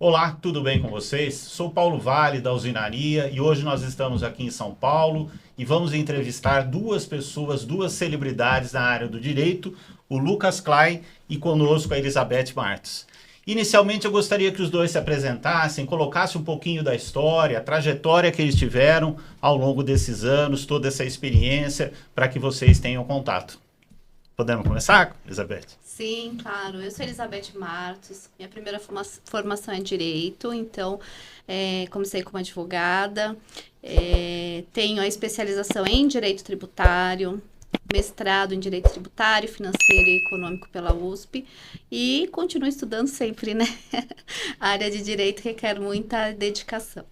Olá, tudo bem com vocês? Sou Paulo Vale, da Usinaria, e hoje nós estamos aqui em São Paulo e vamos entrevistar duas pessoas, duas celebridades na área do direito, o Lucas Klein e conosco a Elizabeth Martos. Inicialmente eu gostaria que os dois se apresentassem, colocassem um pouquinho da história, a trajetória que eles tiveram ao longo desses anos, toda essa experiência, para que vocês tenham contato. Podemos começar, Elizabeth? Sim, claro. Eu sou Elizabeth Martos. Minha primeira formação é Direito, então comecei como advogada. Tenho a especialização em Direito Tributário, mestrado em Direito Tributário, Financeiro e Econômico pela USP e continuo estudando sempre, né? A área de Direito requer muita dedicação.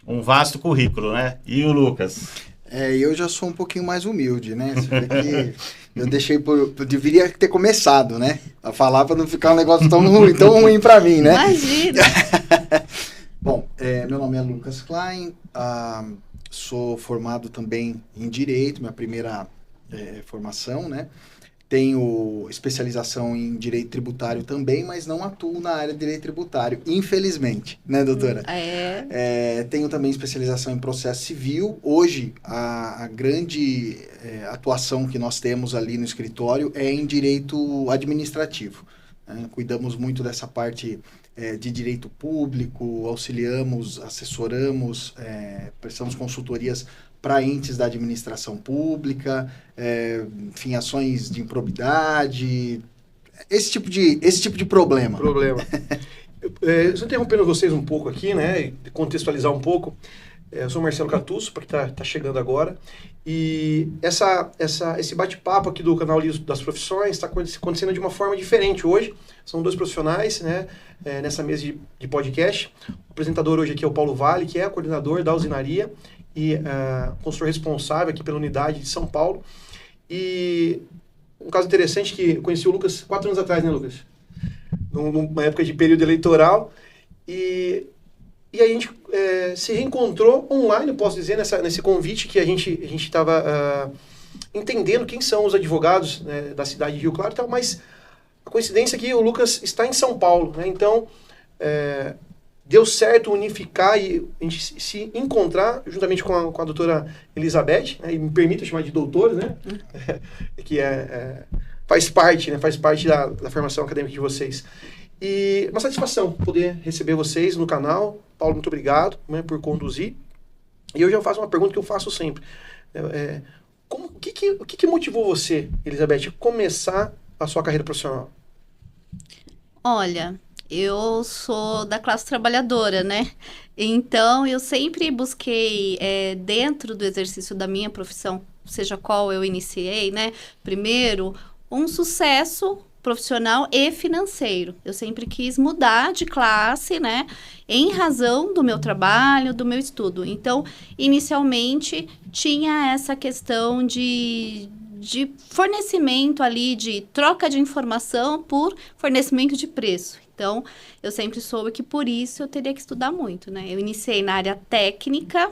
Um vasto currículo, né? E o Lucas? Eu já sou um pouquinho mais humilde, né? Você vê que eu deixei eu deveria ter começado, né? A falar para não ficar um negócio tão ruim para mim, né? Imagina! Bom, meu nome é Lucas Klein, sou formado também em Direito, minha primeira formação, né? Tenho especialização em Direito Tributário também, mas não atuo na área de Direito Tributário, infelizmente, né, doutora? Tenho também especialização em Processo Civil. Hoje, a grande atuação que nós temos ali no escritório é em Direito Administrativo. Né? Cuidamos muito dessa parte de Direito Público, auxiliamos, assessoramos, prestamos consultorias para entes da administração pública, enfim, ações de improbidade, esse tipo de problema. Só interrompendo vocês um pouco aqui, né, contextualizar um pouco, eu sou Marcelo Catusso, para quem está chegando agora, e esse bate-papo aqui do canal Liso das Profissões está acontecendo de uma forma diferente hoje. São dois profissionais, né, nessa mesa de podcast. O apresentador hoje aqui é o Paulo Vale, que é coordenador da Usinaria, e consultor responsável aqui pela unidade de São Paulo. E um caso interessante que eu conheci o Lucas 4 anos atrás, né, Lucas? Numa época de período eleitoral. E aí a gente se reencontrou online, eu posso dizer, nesse convite que a gente estava entendendo quem são os advogados, né, da cidade de Rio Claro e tal, mas a coincidência é que o Lucas está em São Paulo, né? Então deu certo unificar e a gente se encontrar juntamente com a doutora Elizabeth, né, e me permita chamar de doutora, né, que faz parte da formação acadêmica de vocês. E uma satisfação poder receber vocês no canal. Paulo, muito obrigado, né, por conduzir. E eu já faço uma pergunta que eu faço sempre. O que motivou você, Elizabeth, a começar a sua carreira profissional? Olha, eu sou da classe trabalhadora, né? Então, eu sempre busquei, dentro do exercício da minha profissão, seja qual eu iniciei, né? Primeiro, um sucesso profissional e financeiro. Eu sempre quis mudar de classe, né? Em razão do meu trabalho, do meu estudo. Então, inicialmente, tinha essa questão de fornecimento ali, de troca de informação por fornecimento de preço. Então, eu sempre soube que por isso eu teria que estudar muito, né? Eu iniciei na área técnica,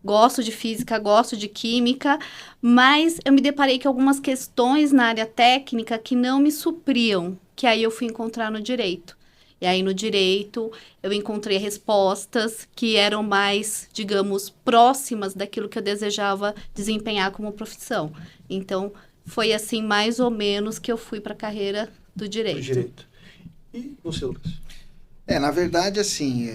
gosto de física, gosto de química, mas eu me deparei com algumas questões na área técnica que não me supriam, que aí eu fui encontrar no direito. E aí, no direito, eu encontrei respostas que eram mais, digamos, próximas daquilo que eu desejava desempenhar como profissão. Então, foi assim, mais ou menos, que eu fui para a carreira do direito. E você, Lucas? Na verdade, assim,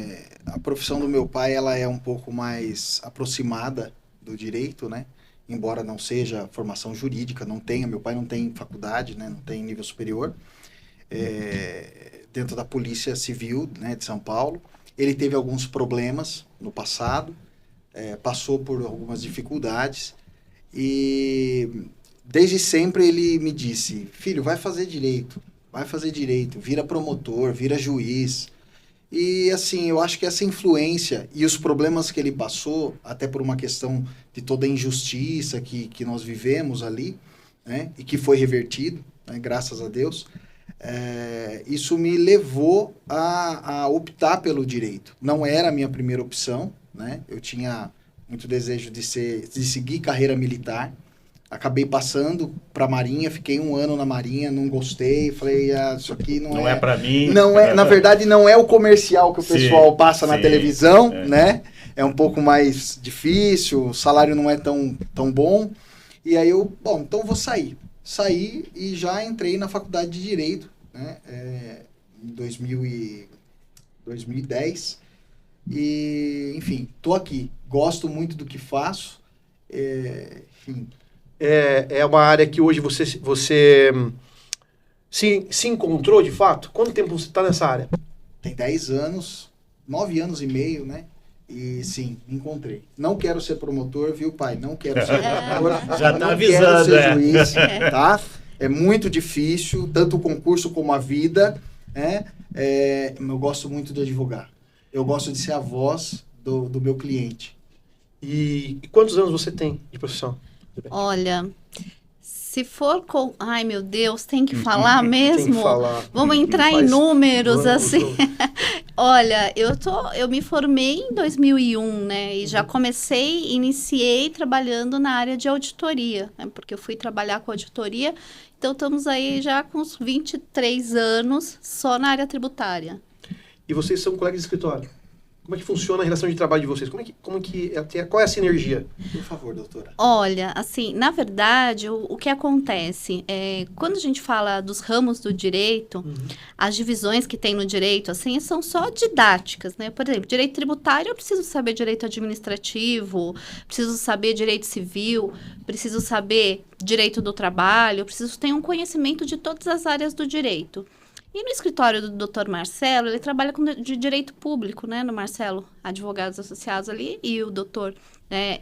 a profissão do meu pai, ela é um pouco mais aproximada do direito, né? Embora não seja formação jurídica, meu pai não tem faculdade, né? Não tem nível superior. Dentro da Polícia Civil, né, de São Paulo. Ele teve alguns problemas no passado, passou por algumas dificuldades e desde sempre ele me disse: filho, vai fazer direito, vira promotor, vira juiz. E assim, eu acho que essa influência e os problemas que ele passou, até por uma questão de toda a injustiça que nós vivemos ali, né, e que foi revertido, né, graças a Deus, isso me levou a optar pelo direito. Não era a minha primeira opção, né? Eu tinha muito desejo de seguir carreira militar, acabei passando para a Marinha, fiquei 1 ano na Marinha, não gostei, falei, isso aqui Não é para mim. Não é, na verdade, não é o comercial que o pessoal passa na televisão, né? É um pouco mais difícil, o salário não é tão bom. E aí então vou sair. Saí e já entrei na faculdade de Direito, né? Em 2010. E, enfim, tô aqui. Gosto muito do que faço. Enfim. É uma área que hoje você se encontrou de fato? Quanto tempo você está nessa área? Tem 10 anos, 9 anos e meio, né? E sim, me encontrei. Não quero ser promotor, viu, pai? Não quero ser promotor. Já tá não avisando, quero ser juiz, tá? É muito difícil, tanto o concurso como a vida, né? Eu gosto muito de advogar. Eu gosto de ser a voz do meu cliente. E quantos anos você tem de profissão? Olha, se for com... Ai, meu Deus, tem que falar mesmo? Tem que falar. Vamos entrar em números, assim. Olha, eu me formei em 2001, né? E já iniciei trabalhando na área de auditoria, né? Porque eu fui trabalhar com auditoria. Então, estamos aí já com uns 23 anos só na área tributária. E vocês são colegas de escritório? Como é que funciona a relação de trabalho de vocês? Qual é a sinergia? Por favor, doutora. Olha, assim, na verdade, o que acontece quando a gente fala dos ramos do direito, as divisões que tem no direito, assim, são só didáticas, né? Por exemplo, direito tributário, eu preciso saber direito administrativo, preciso saber direito civil, preciso saber direito do trabalho, eu preciso ter um conhecimento de todas as áreas do direito. E no escritório do Dr. Marcelo, ele trabalha de direito público, né? No Marcelo, advogados associados ali, e o doutor, né,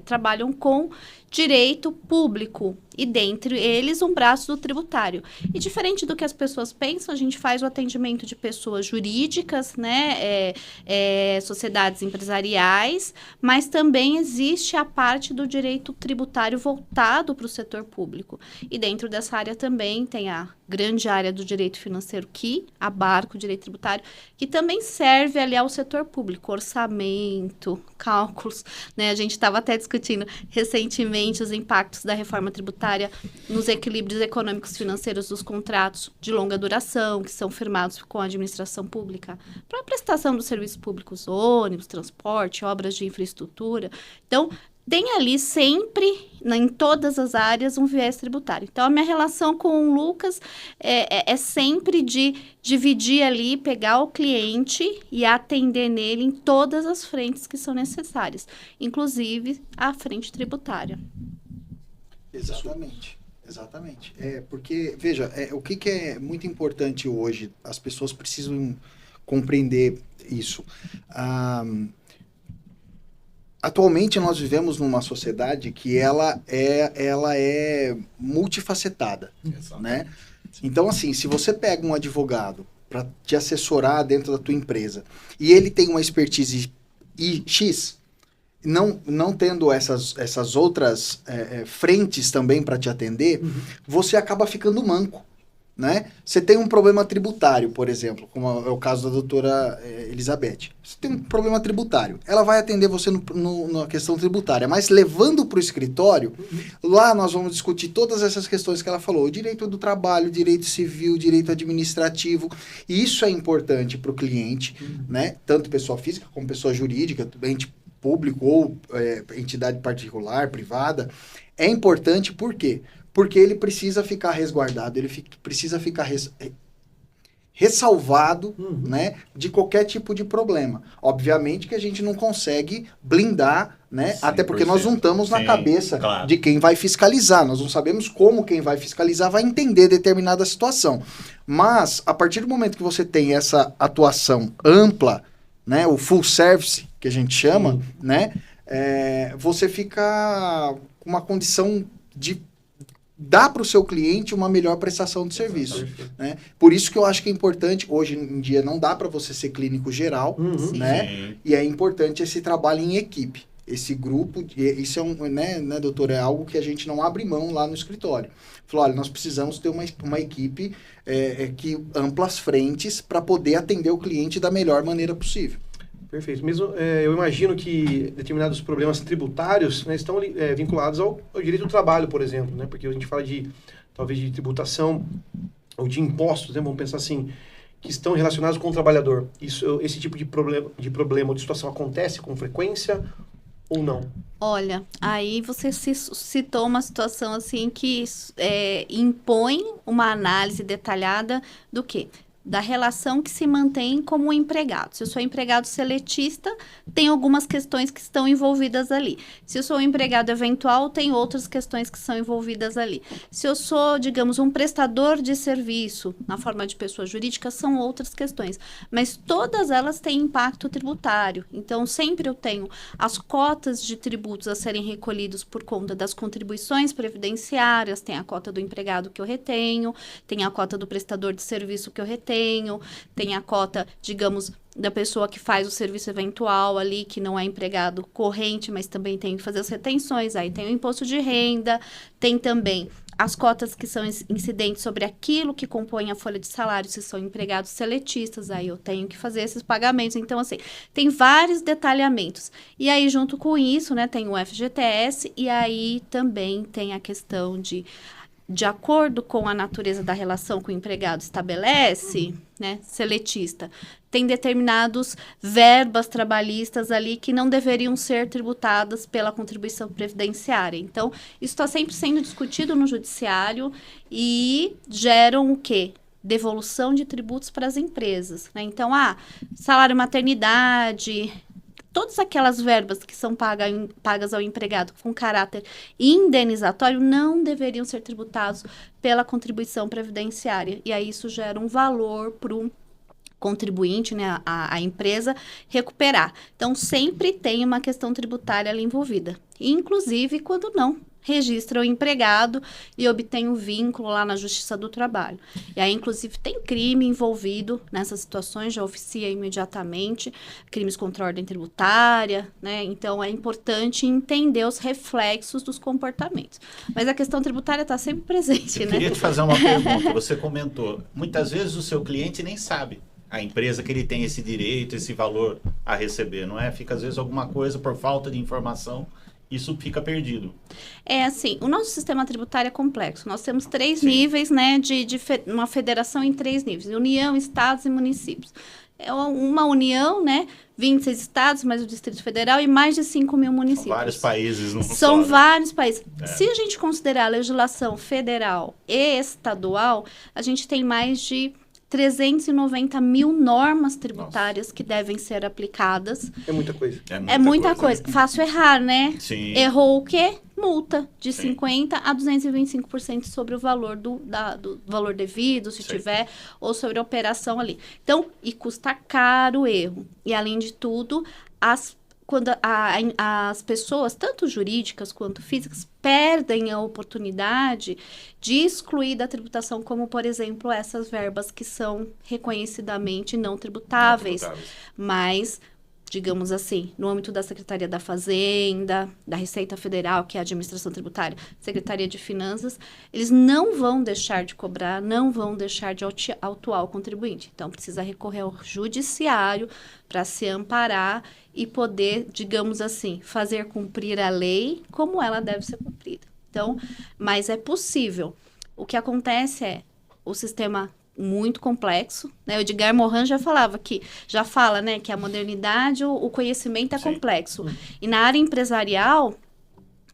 trabalham com direito público. E dentre eles, um braço do tributário. E diferente do que as pessoas pensam, a gente faz o atendimento de pessoas jurídicas, né? Sociedades empresariais, mas também existe a parte do direito tributário voltado para o setor público. E dentro dessa área também tem a grande área do direito financeiro que abarca o direito tributário, que também serve ali ao setor público, orçamento, cálculos, né? A gente estava até discutindo recentemente os impactos da reforma tributária nos equilíbrios econômicos financeiros dos contratos de longa duração, que são firmados com a administração pública, para a prestação dos serviços públicos, ônibus, transporte, obras de infraestrutura. Então, tem ali sempre, em todas as áreas, um viés tributário. Então, a minha relação com o Lucas é sempre de dividir ali, pegar o cliente e atender nele em todas as frentes que são necessárias, inclusive a frente tributária. Exatamente. Porque, veja, o que é muito importante hoje, as pessoas precisam compreender isso. Atualmente nós vivemos numa sociedade que ela é multifacetada, né? Então, assim, se você pega um advogado para te assessorar dentro da tua empresa e ele tem uma expertise X, não tendo essas outras frentes também para te atender, você acaba ficando manco, né? Você tem um problema tributário, por exemplo, como é o caso da doutora Elizabeth. Você tem um problema tributário. Ela vai atender você na questão tributária, mas levando para o escritório, lá nós vamos discutir todas essas questões que ela falou. O direito do trabalho, direito civil, direito administrativo. E isso é importante para o cliente, né? Tanto pessoa física como pessoa jurídica, ente público ou entidade particular, privada. É importante por quê? Porque ele precisa ficar resguardado, ele precisa ficar ressalvado, né, de qualquer tipo de problema. Obviamente que a gente não consegue blindar, né, 100%. Até porque nós não estamos na cabeça de quem vai fiscalizar, nós não sabemos como quem vai fiscalizar vai entender determinada situação. Mas, a partir do momento que você tem essa atuação ampla, né, o full service, que a gente chama, né, você fica com uma condição de dar para o seu cliente uma melhor prestação de serviço, né? Por isso que eu acho que é importante, hoje em dia não dá para você ser clínico geral, né? Sim. E é importante esse trabalho em equipe, esse grupo, isso é né, doutor, é algo que a gente não abre mão lá no escritório. Falou, olha, nós precisamos ter uma equipe que amplas frentes para poder atender o cliente da melhor maneira possível. Perfeito. Mesmo, eu imagino que determinados problemas tributários, né, estão vinculados ao direito do trabalho, por exemplo, né? Porque a gente fala talvez de tributação ou de impostos, né? Vamos pensar assim, que estão relacionados com o trabalhador. Esse tipo de problema ou de situação acontece com frequência ou não? Olha, aí você citou uma situação assim que impõe uma análise detalhada do quê? Da relação que se mantém como empregado. Se eu sou empregado seletista, tem algumas questões que estão envolvidas ali. Se eu sou um empregado eventual, tem outras questões que são envolvidas ali. Se eu sou, digamos, um prestador de serviço, na forma de pessoa jurídica, são outras questões. Mas todas elas têm impacto tributário. Então, sempre eu tenho as cotas de tributos a serem recolhidos por conta das contribuições previdenciárias, tem a cota do empregado que eu retenho, tem a cota do prestador de serviço que eu retenho, tem a cota, digamos, da pessoa que faz o serviço eventual ali, que não é empregado corrente, mas também tem que fazer as retenções, aí tem o imposto de renda, tem também as cotas que são incidentes sobre aquilo que compõe a folha de salário, se são empregados seletistas, aí eu tenho que fazer esses pagamentos. Então, assim, tem vários detalhamentos. E aí, junto com isso, né, tem o FGTS e aí também tem a questão de acordo com a natureza da relação que o empregado estabelece, né, seletista, tem determinados verbas trabalhistas ali que não deveriam ser tributadas pela contribuição previdenciária. Então, isso está sempre sendo discutido no judiciário e geram o quê? Devolução de tributos para as empresas, né? Então, salário maternidade, todas aquelas verbas que são pagas ao empregado com caráter indenizatório não deveriam ser tributados pela contribuição previdenciária. E aí isso gera um valor para o contribuinte, né, a empresa, recuperar. Então, sempre tem uma questão tributária ali envolvida. Inclusive, quando não registra o empregado e obtém o vínculo lá na Justiça do Trabalho. E aí, inclusive, tem crime envolvido nessas situações, já oficia imediatamente, crimes contra a ordem tributária, né? Então, é importante entender os reflexos dos comportamentos. Mas a questão tributária está sempre presente, Eu né? queria te fazer uma pergunta. Você comentou, muitas vezes o seu cliente nem sabe a empresa que ele tem esse direito, esse valor a receber, não é? Fica, às vezes, alguma coisa por falta de informação, isso fica perdido. É assim, o nosso sistema tributário é complexo. Nós temos 3 níveis, né, uma federação em 3 níveis. União, estados e municípios. É uma união, né, 26 estados, mais o Distrito Federal e mais de 5 mil municípios. São vários países. Não São só, né? vários países. É. Se a gente considerar a legislação federal e estadual, a gente tem mais de 390 mil normas tributárias que devem ser aplicadas. É muita coisa. É muita coisa. Fácil errar, né? Sim. Errou o quê? Multa de Sim. 50% a 225% sobre o valor do valor devido, se Sim. tiver, ou sobre a operação ali. Então, e custa caro o erro. E, além de tudo, quando as pessoas, tanto jurídicas quanto físicas, perdem a oportunidade de excluir da tributação, como, por exemplo, essas verbas que são reconhecidamente não tributáveis. Mas, digamos assim, no âmbito da Secretaria da Fazenda, da Receita Federal, que é a Administração Tributária, Secretaria de Finanças, eles não vão deixar de cobrar, não vão deixar de autuar o contribuinte. Então, precisa recorrer ao judiciário para se amparar e poder, digamos assim, fazer cumprir a lei como ela deve ser cumprida. Então, mas é possível. O que acontece é o sistema muito complexo, né? O Edgar Morin já fala, né, que a modernidade, o conhecimento é Sim. complexo. E na área empresarial,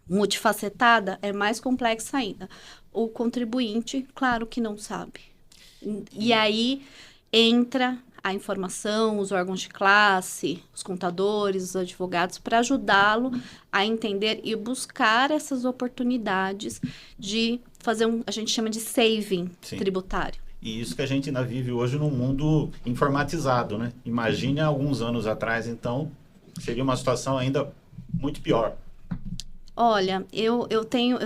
multifacetada, é mais complexa ainda. O contribuinte, claro que não sabe. E aí entra a informação, os órgãos de classe, os contadores, os advogados, para ajudá-lo a entender e buscar essas oportunidades de fazer a gente chama de saving tributário. E isso que a gente ainda vive hoje num mundo informatizado, né? Imagine há alguns anos atrás, então, seria uma situação ainda muito pior. Olha, eu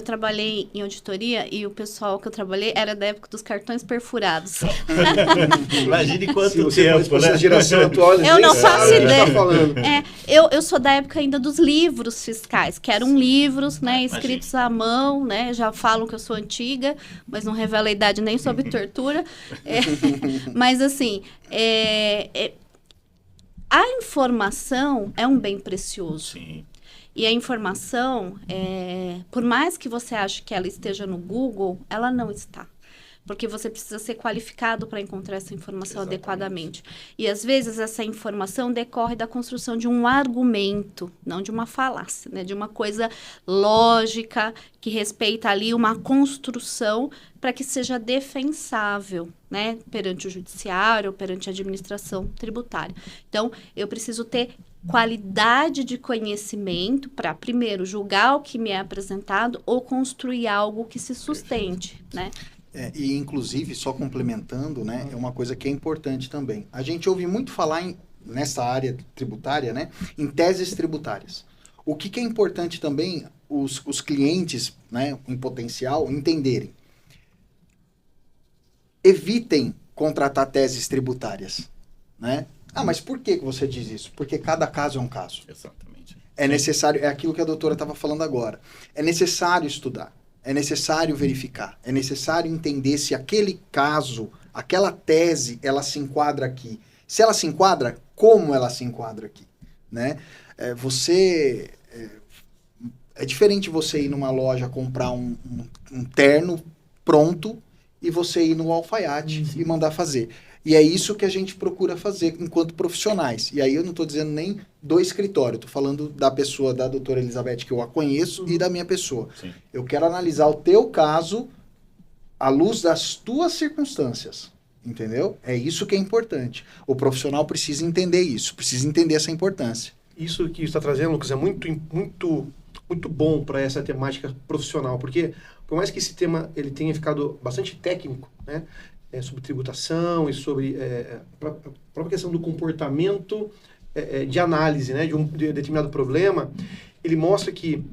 trabalhei em auditoria e o pessoal que eu trabalhei era da época dos cartões perfurados. Imagine quanto Se tempo, fosse né? a geração atual, eles Eu nem não sabem faço o que a gente ideia. tá falando. Eu sou da época ainda dos livros fiscais, que eram livros, né, escritos à mão, né, já falam que eu sou antiga, mas não revela a idade nem sob tortura. Mas, assim, A informação é um bem precioso. Sim. E a informação, por mais que você ache que ela esteja no Google, ela não está. Porque você precisa ser qualificado para encontrar essa informação adequadamente. E, às vezes, essa informação decorre da construção de um argumento, não de uma falácia, né? De uma coisa lógica, que respeita ali uma construção para que seja defensável, né? Perante o judiciário, perante a administração tributária. Então, eu preciso ter qualidade de conhecimento para, primeiro, julgar o que me é apresentado ou construir algo que se sustente, né? E, inclusive, só complementando, né, é uma coisa que é importante também. A gente ouve muito falar nessa área tributária, né, em teses tributárias. O que é importante também os clientes, né, em potencial, entenderem. Evitem contratar teses tributárias, né? Ah, mas por que você diz isso? Porque cada caso é um caso. Exatamente. É necessário, é aquilo que a doutora estava falando agora. É necessário estudar. É necessário verificar, é necessário entender se aquele caso, aquela tese, ela se enquadra aqui. Se ela se enquadra, como ela se enquadra aqui, né? É diferente você ir numa loja comprar um terno pronto e você ir no alfaiate e mandar fazer. E é isso que a gente procura fazer enquanto profissionais. E aí eu não estou dizendo nem do escritório, estou falando da pessoa, da doutora Elizabeth, que eu a conheço, e da minha pessoa. Sim. Eu quero analisar o teu caso à luz das tuas circunstâncias, entendeu? É isso que é importante. O profissional precisa entender isso, precisa entender essa importância. Isso que está trazendo, Lucas, é muito bom para essa temática profissional, porque por mais que esse tema ele tenha ficado bastante técnico, né? Sobre tributação e sobre a própria questão do comportamento de análise, né, de um determinado problema, ele mostra que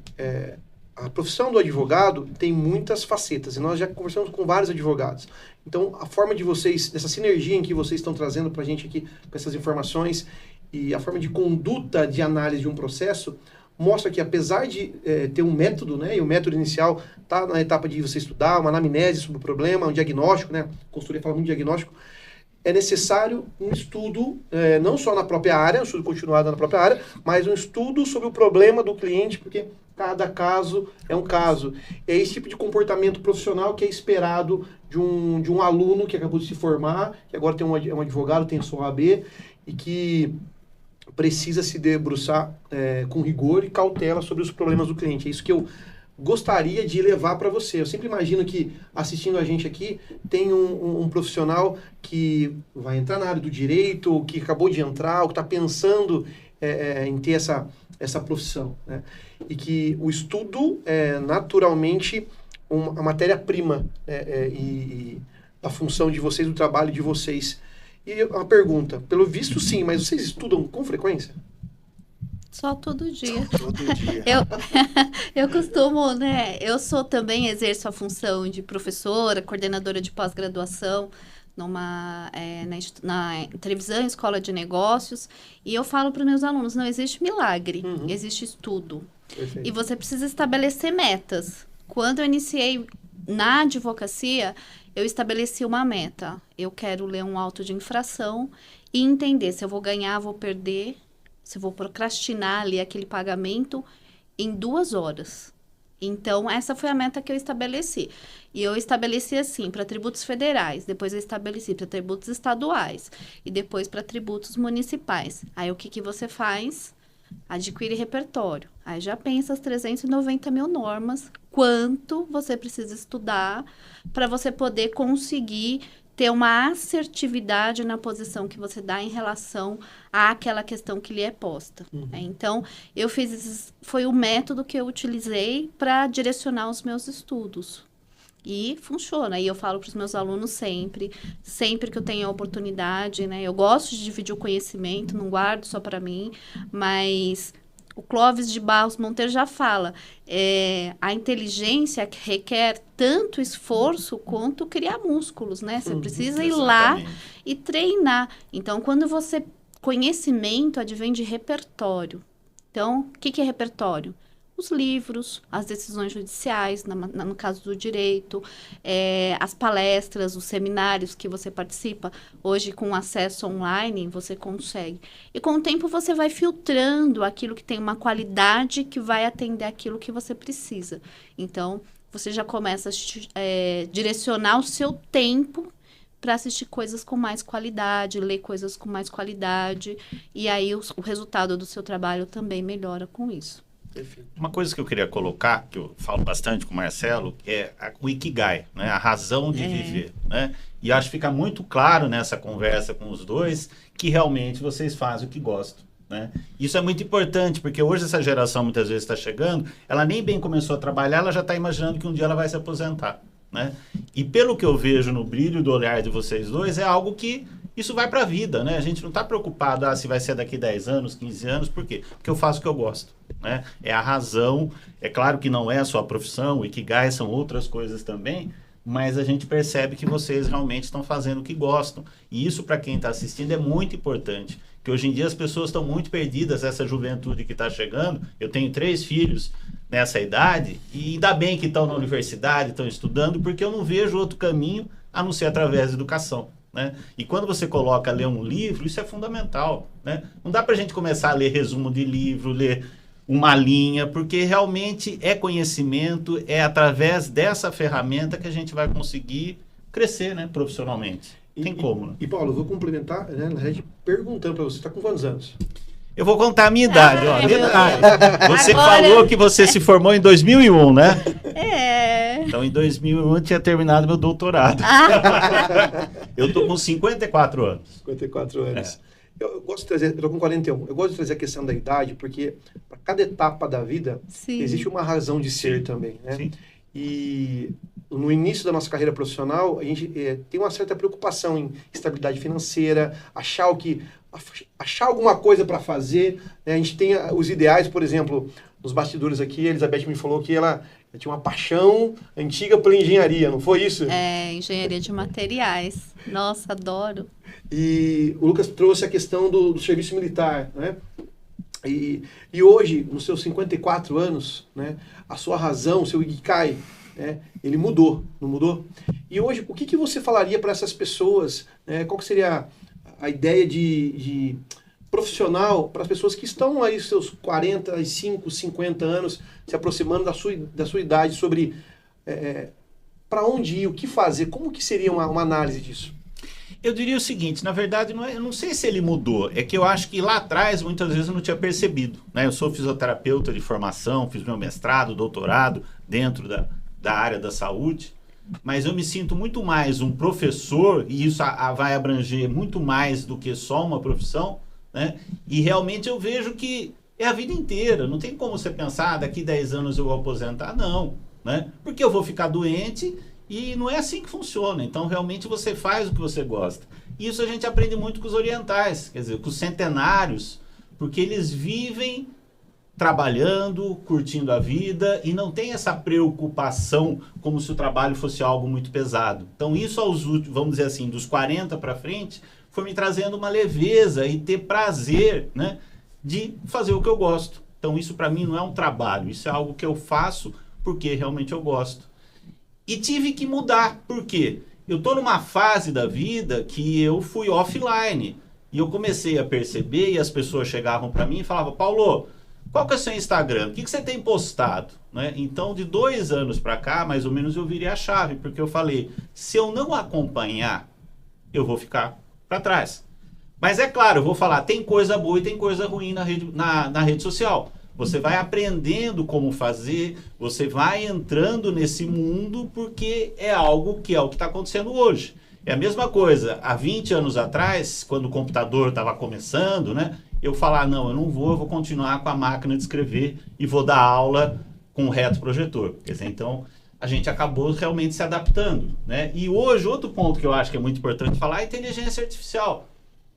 a profissão do advogado tem muitas facetas, e nós já conversamos com vários advogados. Então, a forma de vocês, dessa sinergia em que vocês estão trazendo para a gente aqui, com essas informações, e a forma de conduta de análise de um processo, mostra que apesar de ter um método, né, e o método inicial está na etapa de você estudar, uma anamnese sobre o problema, um diagnóstico, né, a consultoria fala muito de diagnóstico, é necessário um estudo, não só na própria área, um estudo continuado na própria área, mas um estudo sobre o problema do cliente, porque cada caso é um caso. É esse tipo de comportamento profissional que é esperado de um aluno que acabou de se formar, que agora tem um advogado, tem a sua OAB, e que precisa se debruçar com rigor e cautela sobre os problemas do cliente. É isso que eu gostaria de levar para você. Eu sempre imagino que, assistindo a gente aqui, tem um profissional que vai entrar na área do direito, que acabou de entrar, ou que está pensando em ter essa profissão, né? E que o estudo é naturalmente a matéria-prima e a função de vocês, do trabalho de vocês. E uma pergunta, pelo visto sim, mas vocês estudam com frequência? Só todo dia. Todo dia. Eu costumo, né? Eu exerço a função de professora, coordenadora de pós-graduação na Trevisan Escola de Negócios, e eu falo para os meus alunos, não existe milagre, existe estudo. Perfeito. E você precisa estabelecer metas. Quando eu iniciei na advocacia, eu estabeleci uma meta. Eu quero ler um auto de infração e entender se eu vou ganhar, vou perder, se eu vou procrastinar ali aquele pagamento em 2 horas. Então, essa foi a meta que eu estabeleci. E eu estabeleci assim, para tributos federais, depois eu estabeleci para tributos estaduais e depois para tributos municipais. Aí, o que você faz? Adquire repertório. Aí já pensa as 390 mil normas, quanto você precisa estudar para você poder conseguir ter uma assertividade na posição que você dá em relação àquela questão que lhe é posta. Então, eu fiz foi o método que eu utilizei para direcionar os meus estudos. E funciona. E eu falo para os meus alunos sempre que eu tenho a oportunidade, né? Eu gosto de dividir o conhecimento, não guardo só para mim, mas o Clóvis de Barros Monteiro já fala, a inteligência requer tanto esforço quanto criar músculos, né? Você precisa ir lá e treinar. Então, conhecimento advém de repertório. Então, o que é repertório? os livros, as decisões judiciais, no caso do direito, as palestras, os seminários que você participa. Hoje, com acesso online, você consegue. E com o tempo, você vai filtrando aquilo que tem uma qualidade que vai atender aquilo que você precisa. Então, você já começa a direcionar o seu tempo para assistir coisas com mais qualidade, ler coisas com mais qualidade, e aí o resultado do seu trabalho também melhora com isso. Uma coisa que eu queria colocar, que eu falo bastante com o Marcelo, é o Ikigai, né? A razão de viver, né? E acho que fica muito claro nessa conversa com os dois que realmente vocês fazem o que gostam, né? Isso é muito importante, porque hoje essa geração muitas vezes está chegando, ela nem bem começou a trabalhar, ela já está imaginando que um dia ela vai se aposentar, né? E pelo que eu vejo no brilho do olhar de vocês dois, é algo que isso vai para a vida, né? A gente não está preocupado se vai ser daqui 10 anos, 15 anos, por quê? Porque eu faço o que eu gosto, né? É a razão, é claro que não é a sua profissão, o Ikigai são outras coisas também, mas a gente percebe que vocês realmente estão fazendo o que gostam. E isso, para quem está assistindo, é muito importante, que hoje em dia as pessoas estão muito perdidas, essa juventude que está chegando. Eu tenho 3 filhos nessa idade, e ainda bem que estão na universidade, estão estudando, porque eu não vejo outro caminho a não ser através da educação, né? E quando você coloca ler um livro, isso é fundamental, né? Não dá para a gente começar a ler resumo de livro, ler uma linha, porque realmente é conhecimento, é através dessa ferramenta que a gente vai conseguir crescer, né, profissionalmente. Tem como, né? E Paulo, eu vou complementar, né, na verdade, perguntando para você, está com quantos anos? Eu vou contar a minha idade, ó. Você Agora... falou que você se formou em 2001, né? Então, em 2001 eu tinha terminado meu doutorado. Eu tô com 54 anos. 54 anos. Eu gosto de trazer, eu tô com 41. Eu gosto de trazer a questão da idade, porque para cada etapa da vida, sim, existe uma razão de ser também, né? Sim. E no início da nossa carreira profissional, a gente tem uma certa preocupação em estabilidade financeira, achar alguma coisa para fazer, né? A gente tem os ideais, por exemplo, nos bastidores aqui, a Elizabeth me falou que ela tinha uma paixão antiga pela engenharia, não foi isso? Engenharia de materiais. Nossa, adoro. E o Lucas trouxe a questão do serviço militar, né? E hoje, nos seus 54 anos, né, a sua razão, o seu Ikigai, né, ele mudou, não mudou? E hoje, o que você falaria para essas pessoas, né, qual que seria a ideia de profissional para as pessoas que estão aí seus 45, 50 anos, se aproximando da sua idade, sobre para onde ir, o que fazer, como que seria uma análise disso? Eu diria o seguinte, na verdade, eu não sei se ele mudou, é que eu acho que lá atrás, muitas vezes, eu não tinha percebido, né? Eu sou fisioterapeuta de formação, fiz meu mestrado, doutorado dentro da área da saúde, mas eu me sinto muito mais um professor, e isso vai abranger muito mais do que só uma profissão, né? E realmente eu vejo que é a vida inteira, não tem como você pensar, daqui 10 anos eu vou aposentar, não, né? Porque eu vou ficar doente e não é assim que funciona. Então, realmente, você faz o que você gosta. E isso a gente aprende muito com os orientais, quer dizer, com os centenários, porque eles vivem trabalhando, curtindo a vida e não tem essa preocupação como se o trabalho fosse algo muito pesado. Então, isso aos últimos, vamos dizer assim, dos 40 para frente, foi me trazendo uma leveza e ter prazer, né, de fazer o que eu gosto. Então, isso para mim não é um trabalho, isso é algo que eu faço porque realmente eu gosto. E tive que mudar, por quê? Eu estou numa fase da vida que eu fui offline. E eu comecei a perceber, e as pessoas chegavam para mim e falavam, Paulo, qual que é o seu Instagram? O que você tem postado? Né? Então, de 2 anos para cá, mais ou menos, eu virei a chave, porque eu falei, se eu não acompanhar, eu vou ficar para trás. Mas é claro, eu vou falar, tem coisa boa e tem coisa ruim na rede social. Você vai aprendendo como fazer, você vai entrando nesse mundo porque é algo que é o que está acontecendo hoje. É a mesma coisa, há 20 anos atrás, quando o computador estava começando, né, eu falar, não, eu vou continuar com a máquina de escrever e vou dar aula com um reto projetor. Quer dizer, então, a gente acabou realmente se adaptando, né? E hoje, outro ponto que eu acho que é muito importante falar é a inteligência artificial.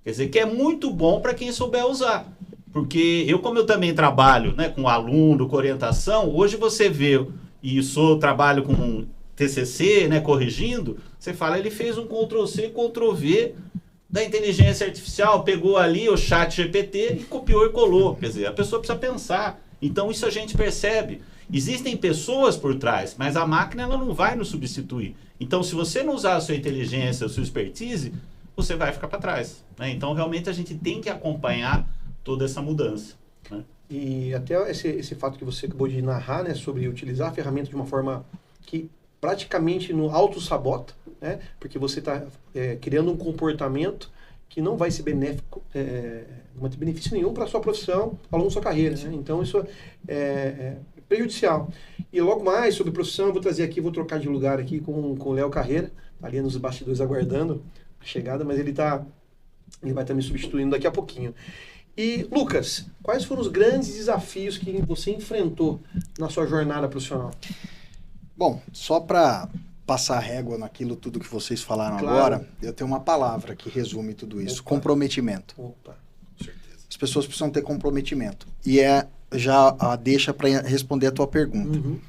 Quer dizer, que é muito bom para quem souber usar. Porque como eu também trabalho, né, com aluno, com orientação, hoje você vê, e trabalho com TCC, né, corrigindo, você fala, ele fez um Ctrl+C, Ctrl+V da inteligência artificial, pegou ali o chat GPT e copiou e colou. Quer dizer, a pessoa precisa pensar. Então isso a gente percebe. Existem pessoas por trás, mas a máquina ela não vai nos substituir. Então se você não usar a sua inteligência, a sua expertise, você vai ficar para trás, né? Então realmente a gente tem que acompanhar toda essa mudança, né? E até esse fato que você acabou de narrar, né, sobre utilizar a ferramenta de uma forma que praticamente no auto-sabota, né, porque você está criando um comportamento que não vai ser benéfico, não vai ter benefício nenhum para a sua profissão ao longo da sua carreira, né? Então isso é prejudicial. E logo mais sobre profissão, eu vou trazer aqui, vou trocar de lugar aqui com o Léo Carreira, tá ali nos bastidores aguardando a chegada, mas ele vai estar me substituindo daqui a pouquinho. E, Lucas, quais foram os grandes desafios que você enfrentou na sua jornada profissional? Bom, só para passar a régua naquilo tudo que vocês falaram Claro. agora, eu tenho uma palavra que resume tudo isso: Opa. comprometimento. Opa, com certeza. As pessoas precisam ter comprometimento. E já a deixa para responder a tua pergunta. Uhum.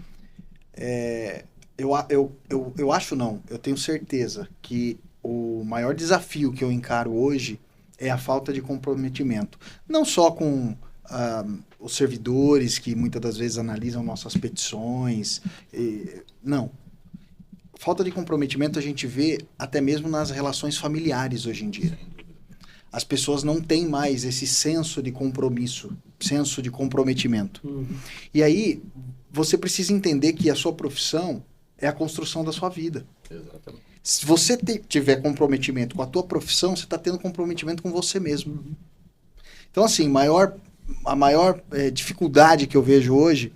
Eu acho não, eu tenho certeza que o maior desafio que eu encaro hoje é a falta de comprometimento. Não só com os servidores que muitas das vezes analisam nossas petições. Não. Falta de comprometimento a gente vê até mesmo nas relações familiares hoje em dia. As pessoas não têm mais esse senso de compromisso, senso de comprometimento. Uhum. E aí, você precisa entender que a sua profissão é a construção da sua vida. Exatamente. Se você tiver comprometimento com a tua profissão, você está tendo comprometimento com você mesmo. Então, assim, a maior dificuldade que eu vejo hoje,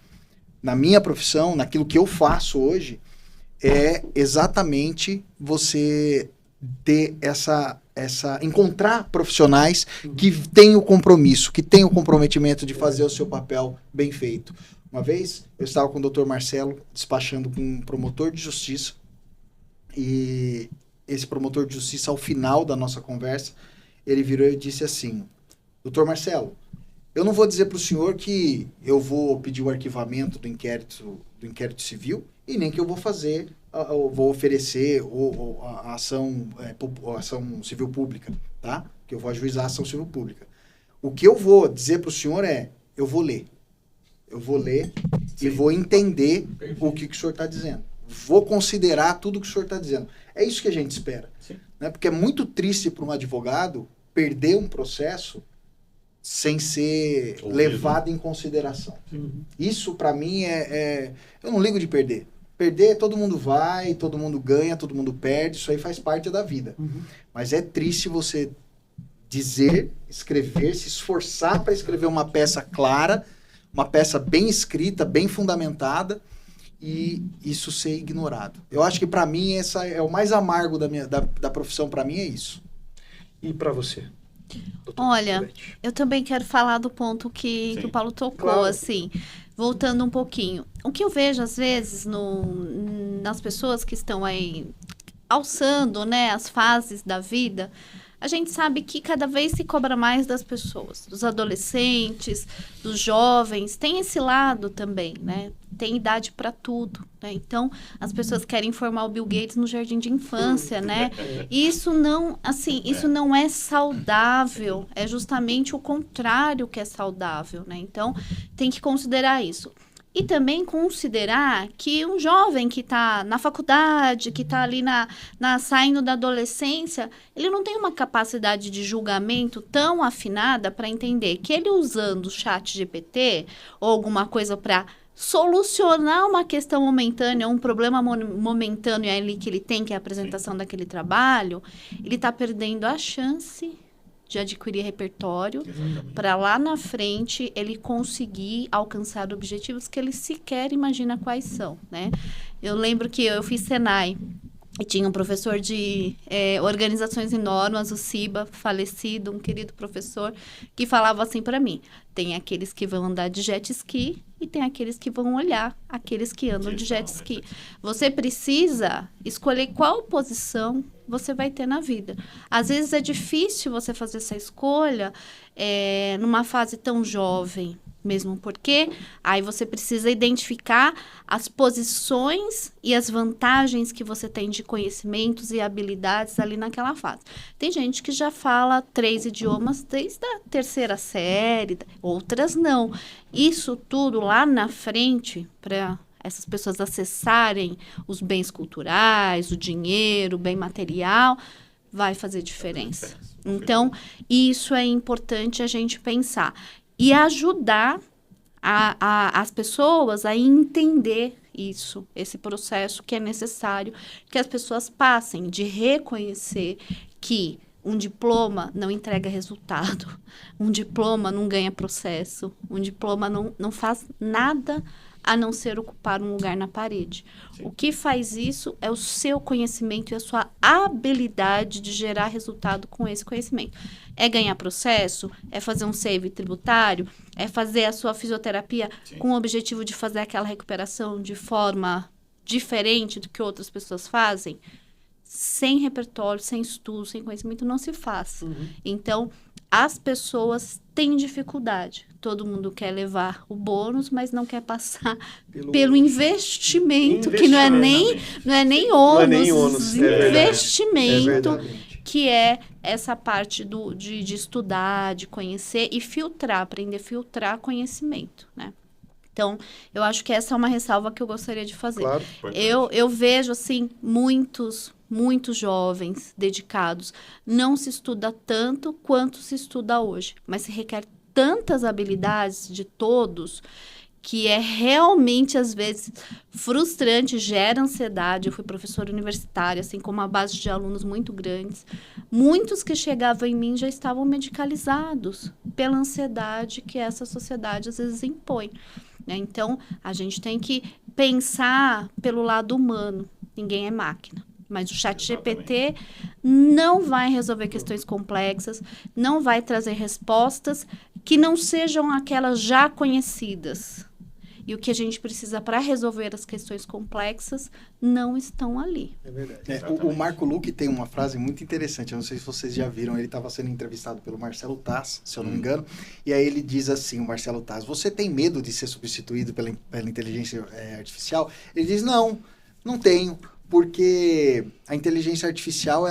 na minha profissão, naquilo que eu faço hoje, é exatamente você ter encontrar profissionais que têm o compromisso, que têm o comprometimento de fazer o seu papel bem feito. Uma vez, eu estava com o Dr. Marcelo despachando com um promotor de justiça, e esse promotor de justiça, ao final da nossa conversa, ele virou e disse assim: Dr. Marcelo, eu não vou dizer para o senhor que eu vou pedir o arquivamento do inquérito civil e nem que eu vou oferecer a ação civil pública, tá? Que eu vou ajuizar a ação civil pública. O que eu vou dizer para o senhor eu vou ler. Eu vou ler e vou entender o que o senhor está dizendo. Vou considerar tudo que o senhor está dizendo. É isso que a gente espera. Né? Porque é muito triste para um advogado perder um processo sem ser levado em consideração. Isso, para mim, eu não ligo de perder. Perder, todo mundo vai, todo mundo ganha, todo mundo perde. Isso aí faz parte da vida. Mas é triste você dizer, escrever, se esforçar para escrever uma peça clara, uma peça bem escrita, bem fundamentada, e isso ser ignorado. Eu acho que para mim essa é o mais amargo da profissão, para mim é isso. E para você? Olha, eu também quero falar do ponto que o Paulo tocou, Claro. assim, voltando um pouquinho. O que eu vejo, às vezes, nas pessoas que estão aí alçando, né, as fases da vida, a gente sabe que cada vez se cobra mais das pessoas, dos adolescentes, dos jovens, tem esse lado também, né? Tem idade para tudo, né? Então, as pessoas querem formar o Bill Gates no jardim de infância, né? E isso não é saudável, é justamente o contrário que é saudável, né? Então, tem que considerar isso. E também considerar que um jovem que está na faculdade, que está ali saindo da adolescência, ele não tem uma capacidade de julgamento tão afinada para entender que ele usando o chat GPT ou alguma coisa para solucionar uma questão momentânea, um problema momentâneo ali que ele tem, que é a apresentação daquele trabalho, ele está perdendo a chance de adquirir repertório para lá na frente ele conseguir alcançar objetivos que ele sequer imagina quais são, né? Eu lembro que eu fiz Senai e tinha um professor de organizações e normas, o Ciba, falecido, um querido professor, que falava assim para mim: tem aqueles que vão andar de jet ski e tem aqueles que vão olhar aqueles que andam de jet ski. Você precisa escolher qual posição você vai ter na vida. Às vezes é difícil você fazer essa escolha numa fase tão jovem, Mesmo porque aí você precisa identificar as posições e as vantagens que você tem de conhecimentos e habilidades ali naquela fase. Tem gente que já fala 3 idiomas desde a 3ª série, outras não. Isso tudo lá na frente, para essas pessoas acessarem os bens culturais, o dinheiro, o bem material, vai fazer diferença. Então, isso é importante a gente pensar. E ajudar as pessoas a entender isso, esse processo que é necessário que as pessoas passem, de reconhecer que um diploma não entrega resultado, um diploma não ganha processo, um diploma não faz nada a não ser ocupar um lugar na parede. Sim. O que faz isso é o seu conhecimento e a sua habilidade de gerar resultado com esse conhecimento. É ganhar processo, é fazer um save tributário, é fazer a sua fisioterapia Sim. com o objetivo de fazer aquela recuperação de forma diferente do que outras pessoas fazem. Sem repertório, sem estudo, sem conhecimento, não se faz. Então, as pessoas têm dificuldade. Todo mundo quer levar o bônus, mas não quer passar pelo investimento, que não é nem ônus, investimento, que é essa parte de estudar, de conhecer e filtrar, aprender a filtrar conhecimento, né? Então, eu acho que essa é uma ressalva que eu gostaria de fazer. Claro, eu vejo, assim, muitos jovens dedicados. Não se estuda tanto quanto se estuda hoje, mas se requer tantas habilidades de todos que é realmente, às vezes, frustrante, gera ansiedade. Eu fui professora universitária, assim, com uma base de alunos muito grandes. Muitos que chegavam em mim já estavam medicalizados pela ansiedade que essa sociedade, às vezes, impõe. Então, a gente tem que pensar pelo lado humano. Ninguém é máquina. Mas o ChatGPT não vai resolver questões complexas, não vai trazer respostas que não sejam aquelas já conhecidas. E o que a gente precisa para resolver as questões complexas não estão ali. É verdade. O Marco Luque tem uma frase muito interessante, eu não sei se vocês já viram, ele estava sendo entrevistado pelo Marcelo Taz, se eu não me engano, e aí ele diz assim, o Marcelo Taz, você tem medo de ser substituído pela inteligência artificial? Ele diz, não tenho, porque a inteligência artificial,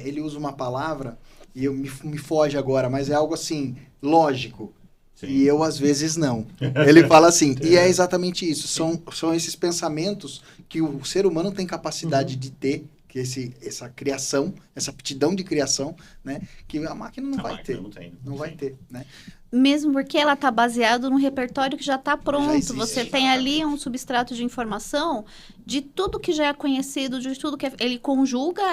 ele usa uma palavra, e me foge agora, mas é algo assim, lógico. Sim. E eu, às vezes, não. Ele fala assim, e é exatamente isso. São esses pensamentos que o ser humano tem capacidade de ter, que essa criação, essa aptidão de criação, né? Que a máquina não vai ter. Não vai ter, né? Mesmo porque ela está baseada num repertório que já está pronto. Já existe, você tem ali um substrato de informação de tudo que já é conhecido, de tudo que ele conjuga,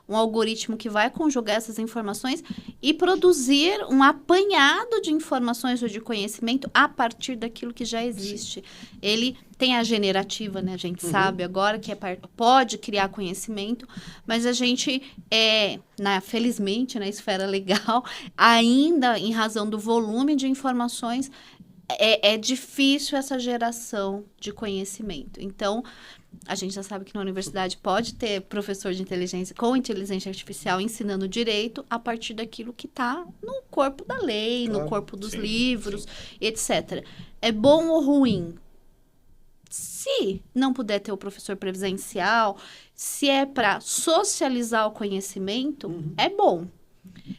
um algoritmo que vai conjugar essas informações e produzir um apanhado de informações ou de conhecimento a partir daquilo que já existe. Sim. Ele tem a generativa, né? A gente sabe agora que pode criar conhecimento, mas a gente, felizmente, na esfera legal, ainda em razão do volume de informações, é difícil essa geração de conhecimento. Então, a gente já sabe que na universidade pode ter professor de inteligência com inteligência artificial ensinando direito a partir daquilo que está no corpo da lei, no corpo dos livros, etc. É bom ou ruim? Se não puder ter o professor presencial, se é para socializar o conhecimento, é bom.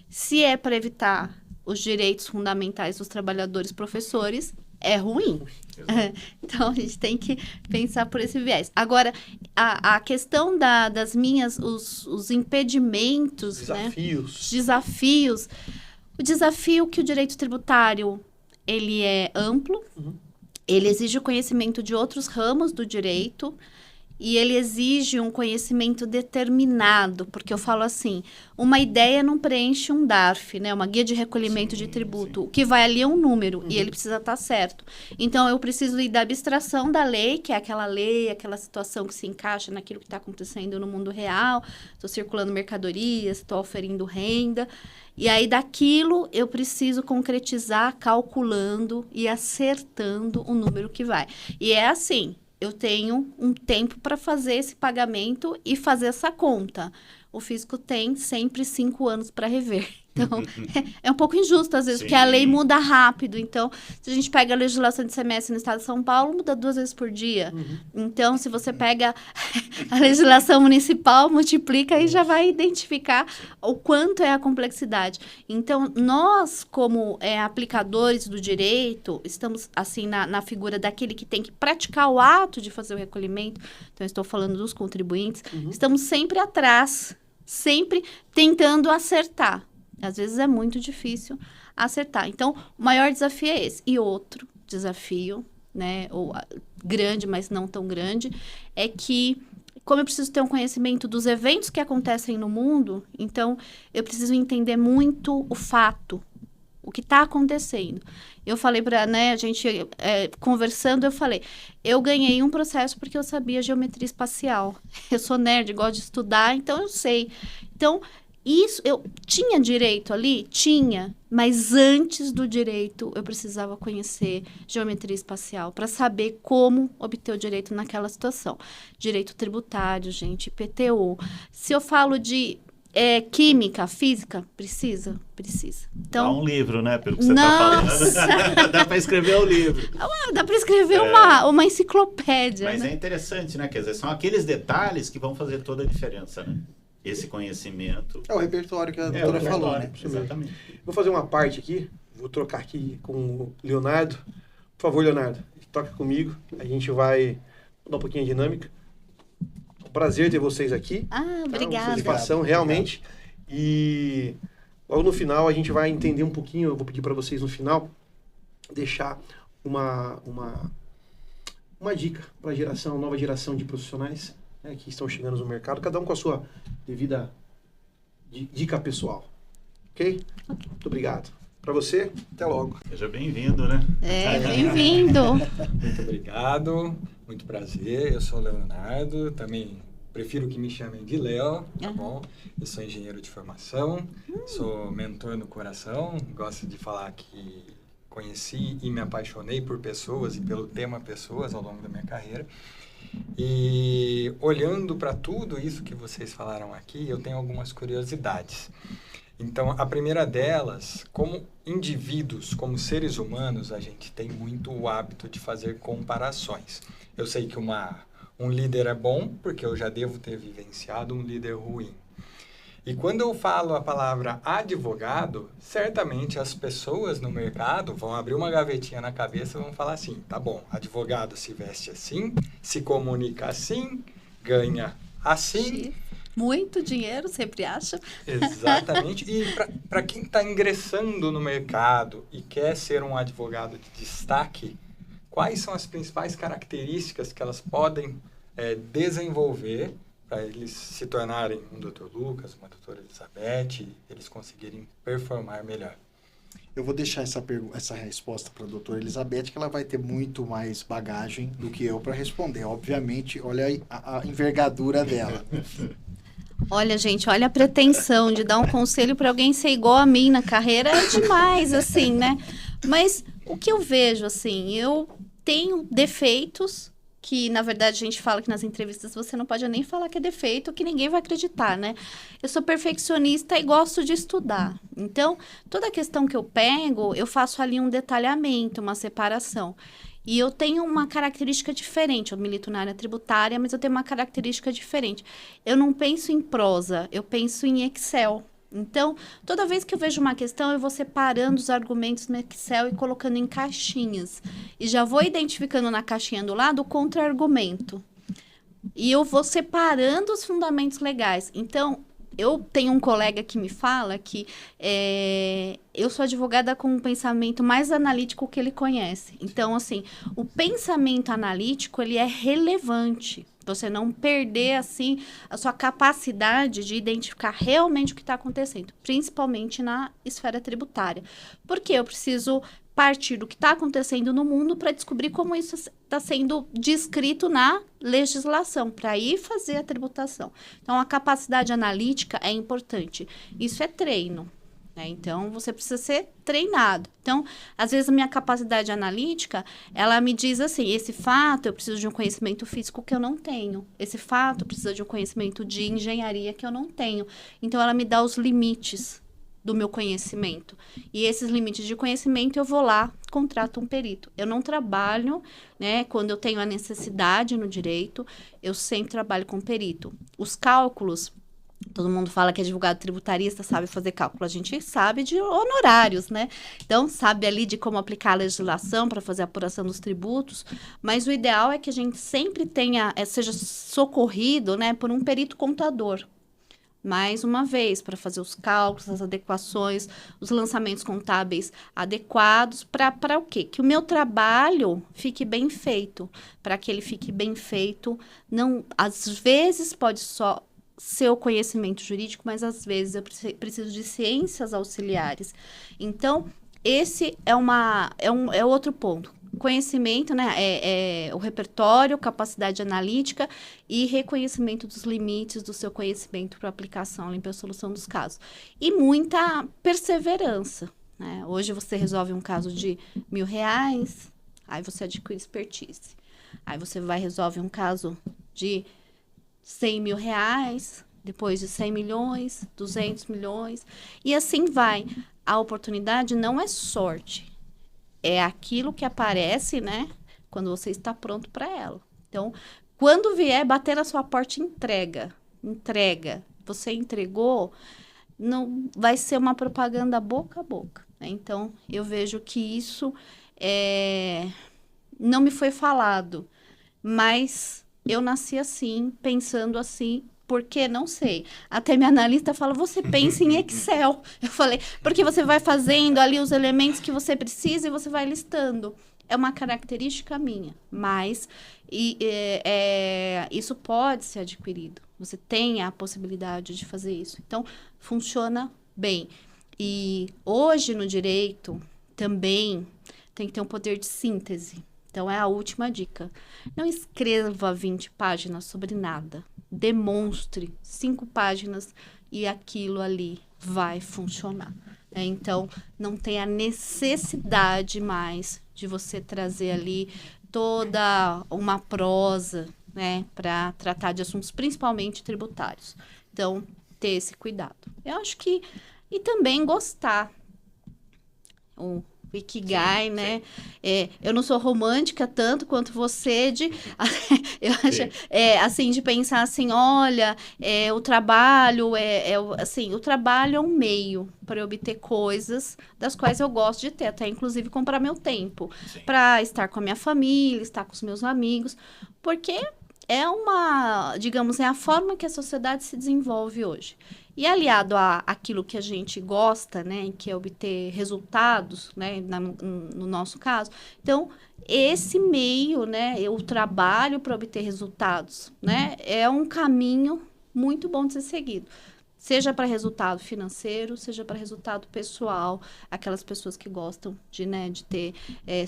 Se é para evitar os direitos fundamentais dos trabalhadores professores, é ruim. Então, a gente tem que pensar por esse viés. Agora, a questão das os impedimentos, desafios. O desafio que o direito tributário, ele é amplo, ele exige o conhecimento de outros ramos do direito e ele exige um conhecimento determinado, porque eu falo assim, uma ideia não preenche um DARF, né? Uma guia de recolhimento de tributo. O que vai ali é um número e ele precisa estar certo. Então, eu preciso ir da abstração da lei, que é aquela lei, aquela situação que se encaixa naquilo que está acontecendo no mundo real. Estou circulando mercadorias, estou oferindo renda. E aí, daquilo, eu preciso concretizar calculando e acertando o número que vai. E é assim, eu tenho um tempo para fazer esse pagamento e fazer essa conta. o físico tem sempre 5 anos para rever. Então, é um pouco injusto, às vezes, Sim. porque a lei muda rápido. Então, se a gente pega a legislação de semestre no estado de São Paulo, muda 2 vezes por dia. Então, se você pega a legislação municipal, multiplica e já vai identificar o quanto é a complexidade. Então, nós, como aplicadores do direito, estamos, assim, na figura daquele que tem que praticar o ato de fazer o recolhimento. Então, eu estou falando dos contribuintes. Estamos sempre atrás, sempre tentando acertar. Às vezes é muito difícil acertar. Então, o maior desafio é esse. E outro desafio, né, ou grande, mas não tão grande, é que, como eu preciso ter um conhecimento dos eventos que acontecem no mundo, então, eu preciso entender muito o fato, o que está acontecendo. Eu falei para, né, a gente conversando, eu falei, eu ganhei um processo porque eu sabia geometria espacial. Eu sou nerd, gosto de estudar, então eu sei. Então, isso, eu tinha direito ali? Tinha, mas antes do direito eu precisava conhecer geometria espacial para saber como obter o direito naquela situação. Direito tributário, gente, IPTU. Se eu falo de química, física, precisa. Então, dá um livro, né, pelo que você está falando. Dá para escrever um livro. Dá para escrever uma enciclopédia. Mas né? é interessante, né? Quer dizer, são aqueles detalhes que vão fazer toda a diferença, né? Esse conhecimento. É o repertório que a doutora falou, né? Exatamente. Vou fazer uma parte aqui, vou trocar aqui com o Leonardo. Por favor, Leonardo, toca comigo. A gente vai dar um pouquinho de dinâmica. É um prazer ter vocês aqui. Obrigada. Satisfação, realmente. E logo no final a gente vai entender um pouquinho, eu vou pedir para vocês no final deixar uma dica para a nova geração de profissionais, né, que estão chegando no mercado, cada um com a sua devida dica pessoal. Ok? Muito obrigado. Para você, até logo. Seja bem-vindo, né? Bem-vindo. Muito obrigado, muito prazer. Eu sou o Leonardo, também prefiro que me chamem de Léo, tá bom? Eu sou engenheiro de formação, sou mentor no coração, gosto de falar que conheci e me apaixonei por pessoas e pelo tema pessoas ao longo da minha carreira. E olhando para tudo isso que vocês falaram aqui, eu tenho algumas curiosidades. Então, a primeira delas, como indivíduos, como seres humanos, a gente tem muito o hábito de fazer comparações. Eu sei que um líder é bom, porque eu já devo ter vivenciado um líder ruim. E quando eu falo a palavra advogado, certamente as pessoas no mercado vão abrir uma gavetinha na cabeça e vão falar assim, tá bom, advogado se veste assim, se comunica assim, ganha assim. Muito dinheiro, sempre acha. Exatamente. E para quem está ingressando no mercado e quer ser um advogado de destaque, quais são as principais características que elas podem desenvolver para eles se tornarem um Dr. Lucas, uma doutora Elizabeth, eles conseguirem performar melhor? Eu vou deixar essa resposta para a doutora Elizabeth, que ela vai ter muito mais bagagem do que eu para responder. Obviamente, olha aí a envergadura dela. Olha, gente, olha a pretensão de dar um conselho para alguém ser igual a mim na carreira é demais, assim, né? Mas o que eu vejo, assim, eu tenho defeitos que, na verdade, a gente fala que nas entrevistas você não pode nem falar que é defeito, que ninguém vai acreditar, né? Eu sou perfeccionista e gosto de estudar. Então, toda questão que eu pego, eu faço ali um detalhamento, uma separação. E eu tenho uma característica diferente. Eu milito na área tributária, mas eu tenho uma característica diferente. Eu não penso em prosa, eu penso em Excel. Então, toda vez que eu vejo uma questão, eu vou separando os argumentos no Excel e colocando em caixinhas. E já vou identificando na caixinha do lado o contra-argumento. E eu vou separando os fundamentos legais. Então, eu tenho um colega que me fala que eu sou advogada com um pensamento mais analítico que ele conhece. Então, assim, o pensamento analítico, ele é relevante. Você não perder, assim, a sua capacidade de identificar realmente o que está acontecendo, principalmente na esfera tributária. Porque eu preciso partir do que está acontecendo no mundo para descobrir como isso está sendo descrito na legislação, para ir fazer a tributação. Então, a capacidade analítica é importante. Isso é treino. né? Então, você precisa ser treinado. Então, às vezes, a minha capacidade analítica, ela me diz assim, esse fato eu preciso de um conhecimento físico que eu não tenho. Esse fato precisa de um conhecimento de engenharia que eu não tenho. Então, ela me dá os limites do meu conhecimento. E esses limites de conhecimento, eu vou lá, contrato um perito. Eu não trabalho, né, quando eu tenho a necessidade no direito, eu sempre trabalho com perito. Os cálculos, todo mundo fala que advogado tributarista sabe fazer cálculo. A gente sabe de honorários, né? Então, sabe ali de como aplicar a legislação para fazer a apuração dos tributos. Mas o ideal é que a gente sempre tenha, seja socorrido, né, por um perito contador. Mais uma vez, para fazer os cálculos, as adequações, os lançamentos contábeis adequados, para o quê? Que o meu trabalho fique bem feito. Para que ele fique bem feito, não, às vezes pode só ser o conhecimento jurídico, mas às vezes eu preciso de ciências auxiliares. Então, esse é outro ponto. Conhecimento, né, é o repertório, capacidade analítica e reconhecimento dos limites do seu conhecimento para aplicação e para a solução dos casos. E muita perseverança, né? Hoje você resolve um caso de R$1.000, aí você adquire expertise. Aí você resolve um caso de R$100.000, depois de 100 milhões, 200 milhões, e assim vai. A oportunidade não é sorte. É aquilo que aparece, né? Quando você está pronto para ela. Então, quando vier bater na sua porta, entrega. Entrega. Você entregou, não vai ser uma propaganda boca a boca, né? Então, eu vejo que isso não me foi falado. Mas eu nasci assim, pensando assim. Porque não sei. Até minha analista fala, você pensa em Excel. Eu falei, porque você vai fazendo ali os elementos que você precisa e você vai listando. É uma característica minha, mas isso pode ser adquirido. Você tem a possibilidade de fazer isso. Então, funciona bem. E hoje no direito também tem que ter um poder de síntese. Então, é a última dica. Não escreva 20 páginas sobre nada. Demonstre 5 páginas e aquilo ali vai funcionar. Então, não tem a necessidade mais de você trazer ali toda uma prosa, né, para tratar de assuntos principalmente tributários. Então, ter esse cuidado. Eu acho que... E também gostar. O Ikigai, sim, né? Sim. Eu não sou romântica tanto quanto você eu acho, assim, de pensar assim, olha, o trabalho assim, o trabalho é um meio para eu obter coisas das quais eu gosto de ter, até inclusive comprar meu tempo para estar com a minha família, estar com os meus amigos, porque digamos, é a forma que a sociedade se desenvolve hoje. E aliado àquilo que a gente gosta, né, que é obter resultados, né, no nosso caso. Então, esse meio, né, o trabalho para obter resultados, né, é um caminho muito bom de ser seguido. Seja para resultado financeiro, seja para resultado pessoal, aquelas pessoas que gostam de ter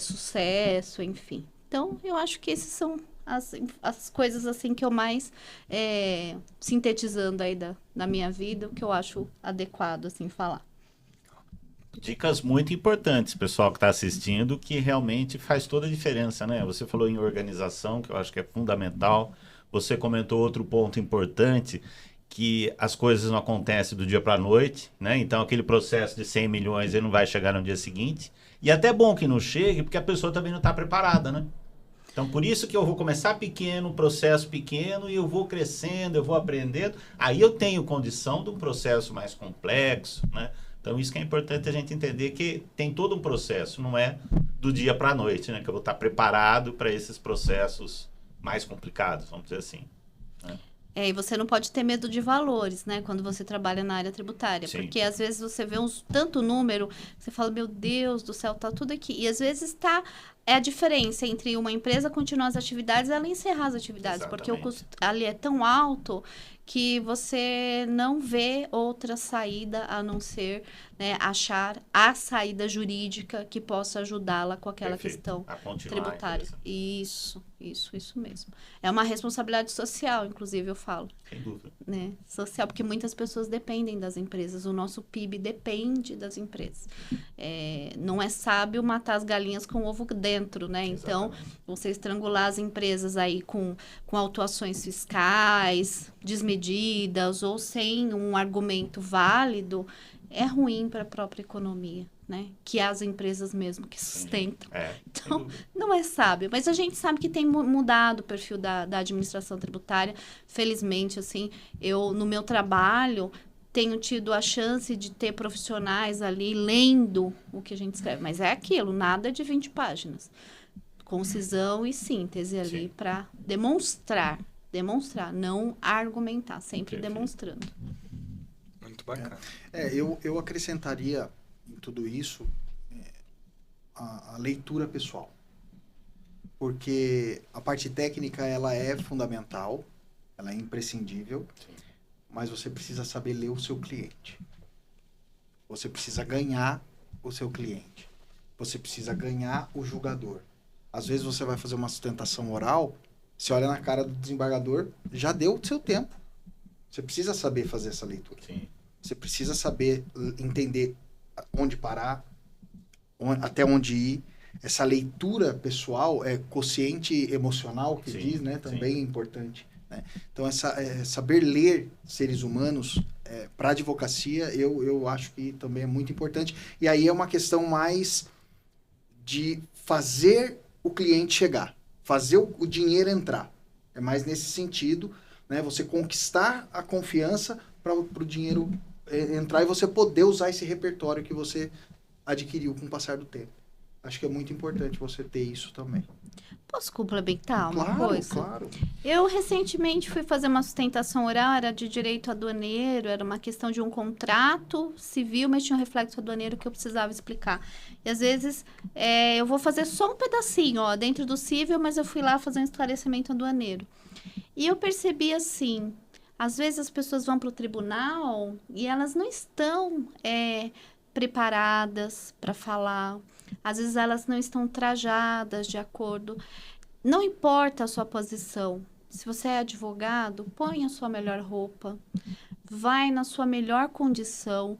sucesso, enfim. Então, eu acho que esses são as coisas assim que eu mais sintetizando aí da minha vida, o que eu acho adequado assim falar. Dicas muito importantes, pessoal que está assistindo, que realmente faz toda a diferença, né? Você falou em organização, que eu acho que é fundamental. Você comentou outro ponto importante, que as coisas não acontecem do dia para a noite, né? Então aquele processo de 100 milhões ele não vai chegar no dia seguinte. E até é bom que não chegue, porque a pessoa também não está preparada, né? Então, por isso que eu vou começar pequeno, um processo pequeno, e eu vou crescendo, eu vou aprendendo. Aí eu tenho condição de um processo mais complexo, né? Então, isso que é importante a gente entender, que tem todo um processo, não é do dia para a noite, né? Que eu vou estar preparado para esses processos mais complicados, vamos dizer assim, né? E você não pode ter medo de valores, né? Quando você trabalha na área tributária. Sim. Porque, às vezes, você vê tanto número, você fala, meu Deus do céu, tá tudo aqui. E, às vezes, é a diferença entre uma empresa continuar as atividades e ela encerrar as atividades. Exatamente. Porque o custo ali é tão alto que você não vê outra saída a não ser, né, achar a saída jurídica que possa ajudá-la com aquela questão tributária. Isso mesmo. É uma responsabilidade social, inclusive, eu falo. Sem dúvida. Né? Social, porque muitas pessoas dependem das empresas. O nosso PIB depende das empresas. Não é sábio matar as galinhas com o ovo dentro, né? Então, Exatamente. você estrangular as empresas aí com autuações fiscais desmedidas ou sem um argumento válido, é ruim para a própria economia, né? Que é as empresas mesmo que sustentam. Então, não é sábio. Mas a gente sabe que tem mudado o perfil da administração tributária. Felizmente, assim, eu, no meu trabalho, tenho tido a chance de ter profissionais ali lendo o que a gente escreve. Mas é aquilo, nada de 20 páginas. Concisão e síntese ali para demonstrar, não argumentar, sempre demonstrando. Muito bacana. Eu acrescentaria em tudo isso a leitura pessoal. Porque a parte técnica, ela é fundamental, ela é imprescindível, mas você precisa saber ler o seu cliente. Você precisa ganhar o seu cliente. Você precisa ganhar o julgador. Às vezes você vai fazer uma sustentação oral, você olha na cara do desembargador, já deu o seu tempo. Você precisa saber fazer essa leitura. Sim. Você precisa saber entender onde parar, até onde ir. Essa leitura pessoal, quociente emocional, que diz, né? Também é importante. Né? Então, saber ler seres humanos para a advocacia, eu acho que também é muito importante. E aí é uma questão mais de fazer o cliente chegar, fazer o dinheiro entrar. É mais nesse sentido, né? Você conquistar a confiança para o dinheiro entrar e você poder usar esse repertório que você adquiriu com o passar do tempo. Acho que é muito importante você ter isso também. Posso complementar uma coisa? Claro. Eu recentemente fui fazer uma sustentação oral, era de direito aduaneiro, era uma questão de um contrato civil, mas tinha um reflexo aduaneiro que eu precisava explicar. E às vezes eu vou fazer só um pedacinho, dentro do civil, mas eu fui lá fazer um esclarecimento aduaneiro. E eu percebi assim, às vezes as pessoas vão para o tribunal e elas não estão preparadas para falar. Às vezes elas não estão trajadas de acordo. Não importa a sua posição. Se você é advogado, põe a sua melhor roupa. Vai na sua melhor condição.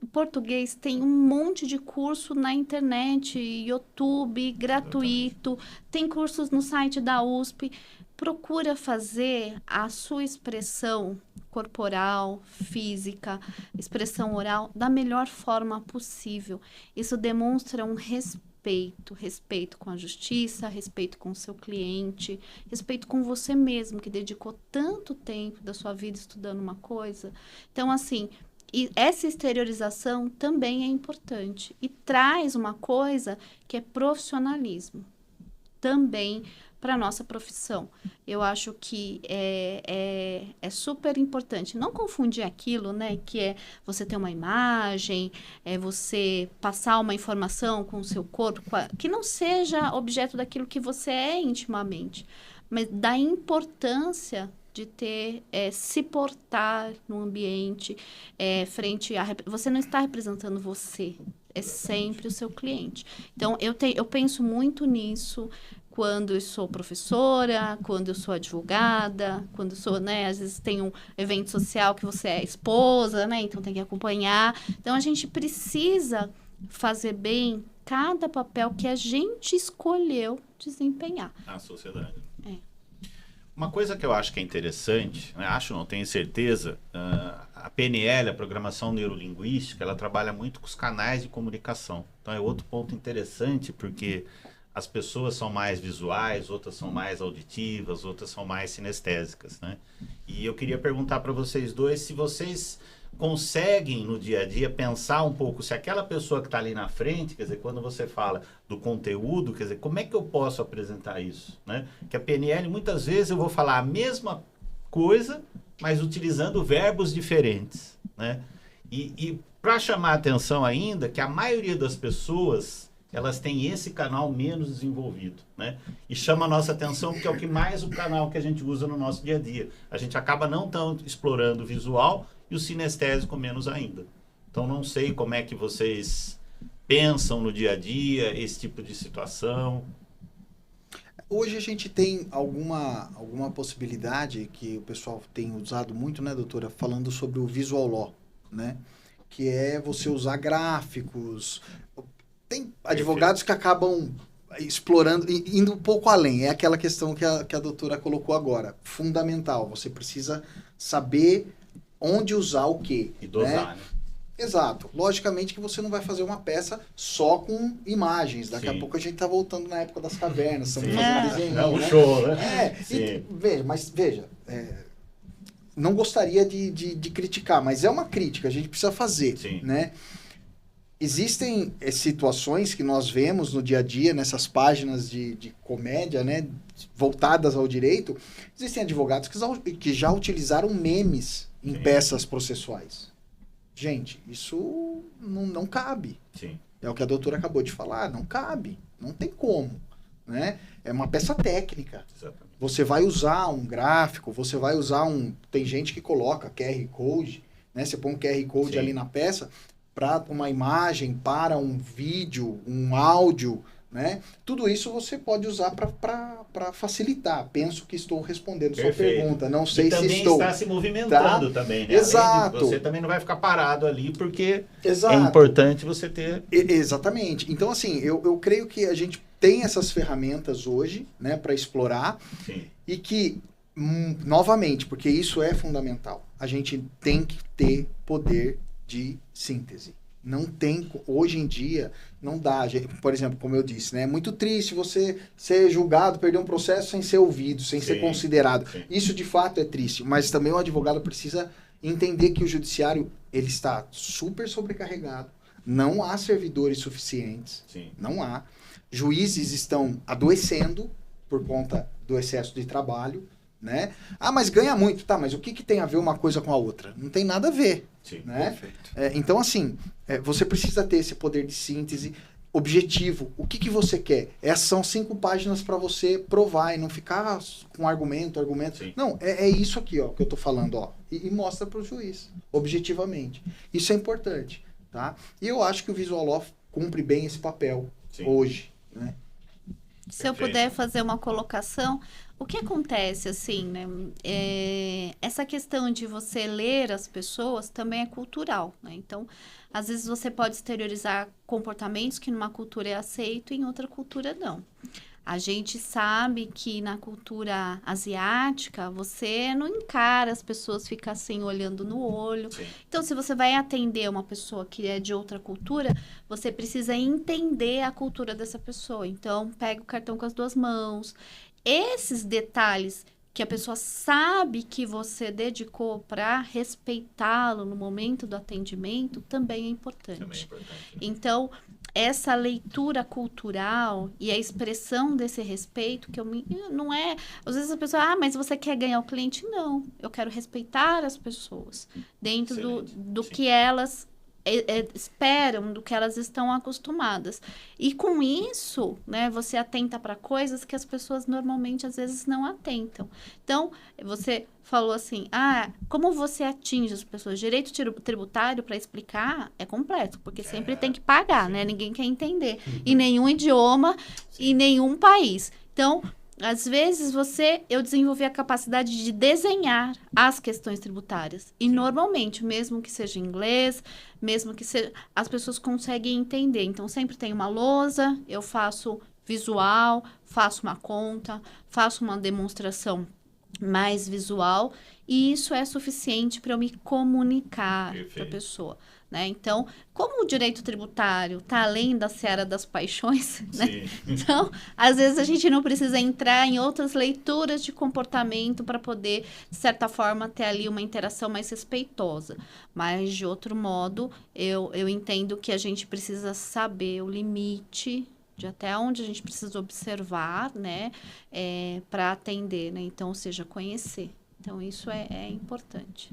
O português tem um monte de curso na internet, YouTube, gratuito. Tem cursos no site da USP. Procura fazer a sua expressão corporal, física, expressão oral da melhor forma possível. Isso demonstra um respeito com a justiça, respeito com o seu cliente, respeito com você mesmo, que dedicou tanto tempo da sua vida estudando uma coisa. Então, assim, essa exteriorização também é importante e traz uma coisa que é profissionalismo. Também para a nossa profissão. Eu acho que é super importante. Não confundir aquilo, né? Que é você ter uma imagem, você passar uma informação com o seu corpo, que não seja objeto daquilo que você é intimamente, mas da importância de ter, se portar no ambiente, frente a... Você não está representando você, é sempre o seu cliente. Então, eu penso muito nisso quando eu sou professora, quando eu sou advogada, quando eu sou, né, às vezes tem um evento social que você é esposa, né, então tem que acompanhar. Então, a gente precisa fazer bem cada papel que a gente escolheu desempenhar. Na sociedade. Uma coisa que eu acho que é interessante, né, não tenho certeza, a PNL, a Programação Neurolinguística, ela trabalha muito com os canais de comunicação. Então, é outro ponto interessante, porque as pessoas são mais visuais, outras são mais auditivas, outras são mais sinestésicas, né? E eu queria perguntar para vocês dois se vocês conseguem no dia a dia pensar um pouco se aquela pessoa que está ali na frente, quer dizer, quando você fala do conteúdo, quer dizer, como é que eu posso apresentar isso, né? Que a PNL, muitas vezes eu vou falar a mesma coisa, mas utilizando verbos diferentes, né? E para chamar a atenção ainda, que a maioria das pessoas elas têm esse canal menos desenvolvido, né? E chama a nossa atenção porque é o que mais o canal que a gente usa no nosso dia a dia. A gente acaba não tanto explorando o visual e o sinestésico menos ainda. Então, não sei como é que vocês pensam no dia a dia esse tipo de situação. Hoje a gente tem alguma possibilidade que o pessoal tem usado muito, né, doutora? Falando sobre o visual law, né? Que é você usar gráficos. Tem advogados que acabam explorando, indo um pouco além. É aquela questão que a doutora colocou agora. Fundamental. Você precisa saber onde usar o quê. E dosar, né? Exato. Logicamente que você não vai fazer uma peça só com imagens. Daqui Sim. a pouco a gente tá voltando na época das cavernas. Estamos Sim. fazendo desenho. É um né? show, né? Sim. Veja, não gostaria de criticar, mas é uma crítica, a gente precisa fazer, Sim. né? Existem situações que nós vemos no dia a dia, nessas páginas de comédia, né, voltadas ao direito, existem advogados que já utilizaram memes em Sim. peças processuais. Gente, isso não cabe. Sim. É o que a doutora acabou de falar, não cabe, não tem como, né? É uma peça técnica. Exatamente. Você vai usar um gráfico, você vai usar tem gente que coloca QR Code, né? Você põe um QR Code Sim. ali na peça para uma imagem, para um vídeo, um áudio, né? Tudo isso você pode usar para facilitar. Penso que estou respondendo sua Perfeito. pergunta. Não E sei se também estou. está se movimentando também, né? Além de- Exato. você também não vai ficar parado ali, porque Exato. é importante você ter... Exatamente. Então, assim, eu creio que a gente tem essas ferramentas hoje, né, para explorar. Sim. E que, novamente, porque isso é fundamental, a gente tem que ter poder de síntese. Não tem, hoje em dia, não dá. Por exemplo, como eu disse, né? É muito triste você ser julgado, perder um processo sem ser ouvido, sem ser Sim, considerado. sim. Isso, de fato, é triste. Mas também o advogado precisa entender que o judiciário ele está super sobrecarregado. Não há servidores suficientes. Sim. Não há. Juízes estão adoecendo por conta do excesso de trabalho, né? Ah, mas ganha muito. Tá, mas o que tem a ver uma coisa com a outra? Não tem nada a ver, Sim. né? Perfeito. Então, assim, você precisa ter esse poder de síntese objetivo. O que você quer? São 5 páginas para você provar e não ficar com argumento. Sim. Não, é isso aqui, ó, que eu tô falando, ó. E mostra para o juiz, objetivamente. Isso é importante, tá? E eu acho que o Visual Law cumpre bem esse papel Sim. hoje, né? Se eu Perfeito. puder fazer uma colocação, o que acontece, assim, né? Essa questão de você ler as pessoas também é cultural, né? Então, às vezes você pode exteriorizar comportamentos que numa cultura é aceito e em outra cultura não. A gente sabe que na cultura asiática, você não encara as pessoas, fica assim, olhando no olho. Sim. Então, se você vai atender uma pessoa que é de outra cultura, você precisa entender a cultura dessa pessoa. Então, pega o cartão com as 2 mãos. Esses detalhes que a pessoa sabe que você dedicou para respeitá-lo no momento do atendimento também é importante. Também é importante. Né? Então, essa leitura cultural e a expressão desse respeito, não é... Às vezes a pessoa, mas você quer ganhar o cliente? Não, eu quero respeitar as pessoas dentro do Sim. que elas esperam, do que elas estão acostumadas. E com isso, né, você atenta para coisas que as pessoas normalmente, às vezes, não atentam. Então, você falou assim, como você atinge as pessoas? Direito tributário, para explicar, é complexo, porque sempre tem que pagar, sim. né? Ninguém quer entender. Em nenhum idioma, em nenhum país. Então, às vezes, eu desenvolvi a capacidade de desenhar as questões tributárias. E, normalmente, mesmo que seja em inglês, mesmo que seja... As pessoas conseguem entender. Então, sempre tem uma lousa, eu faço visual, faço uma conta, faço uma demonstração mais visual. E isso é suficiente para eu me comunicar para a pessoa. Né? Então, como o direito tributário está além da seara das paixões, né? Então, às vezes a gente não precisa entrar em outras leituras de comportamento para poder, de certa forma, ter ali uma interação mais respeitosa. Mas, de outro modo, eu entendo que a gente precisa saber o limite de até onde a gente precisa observar, né? Para atender, né? Então, ou seja, conhecer. Então, isso é importante.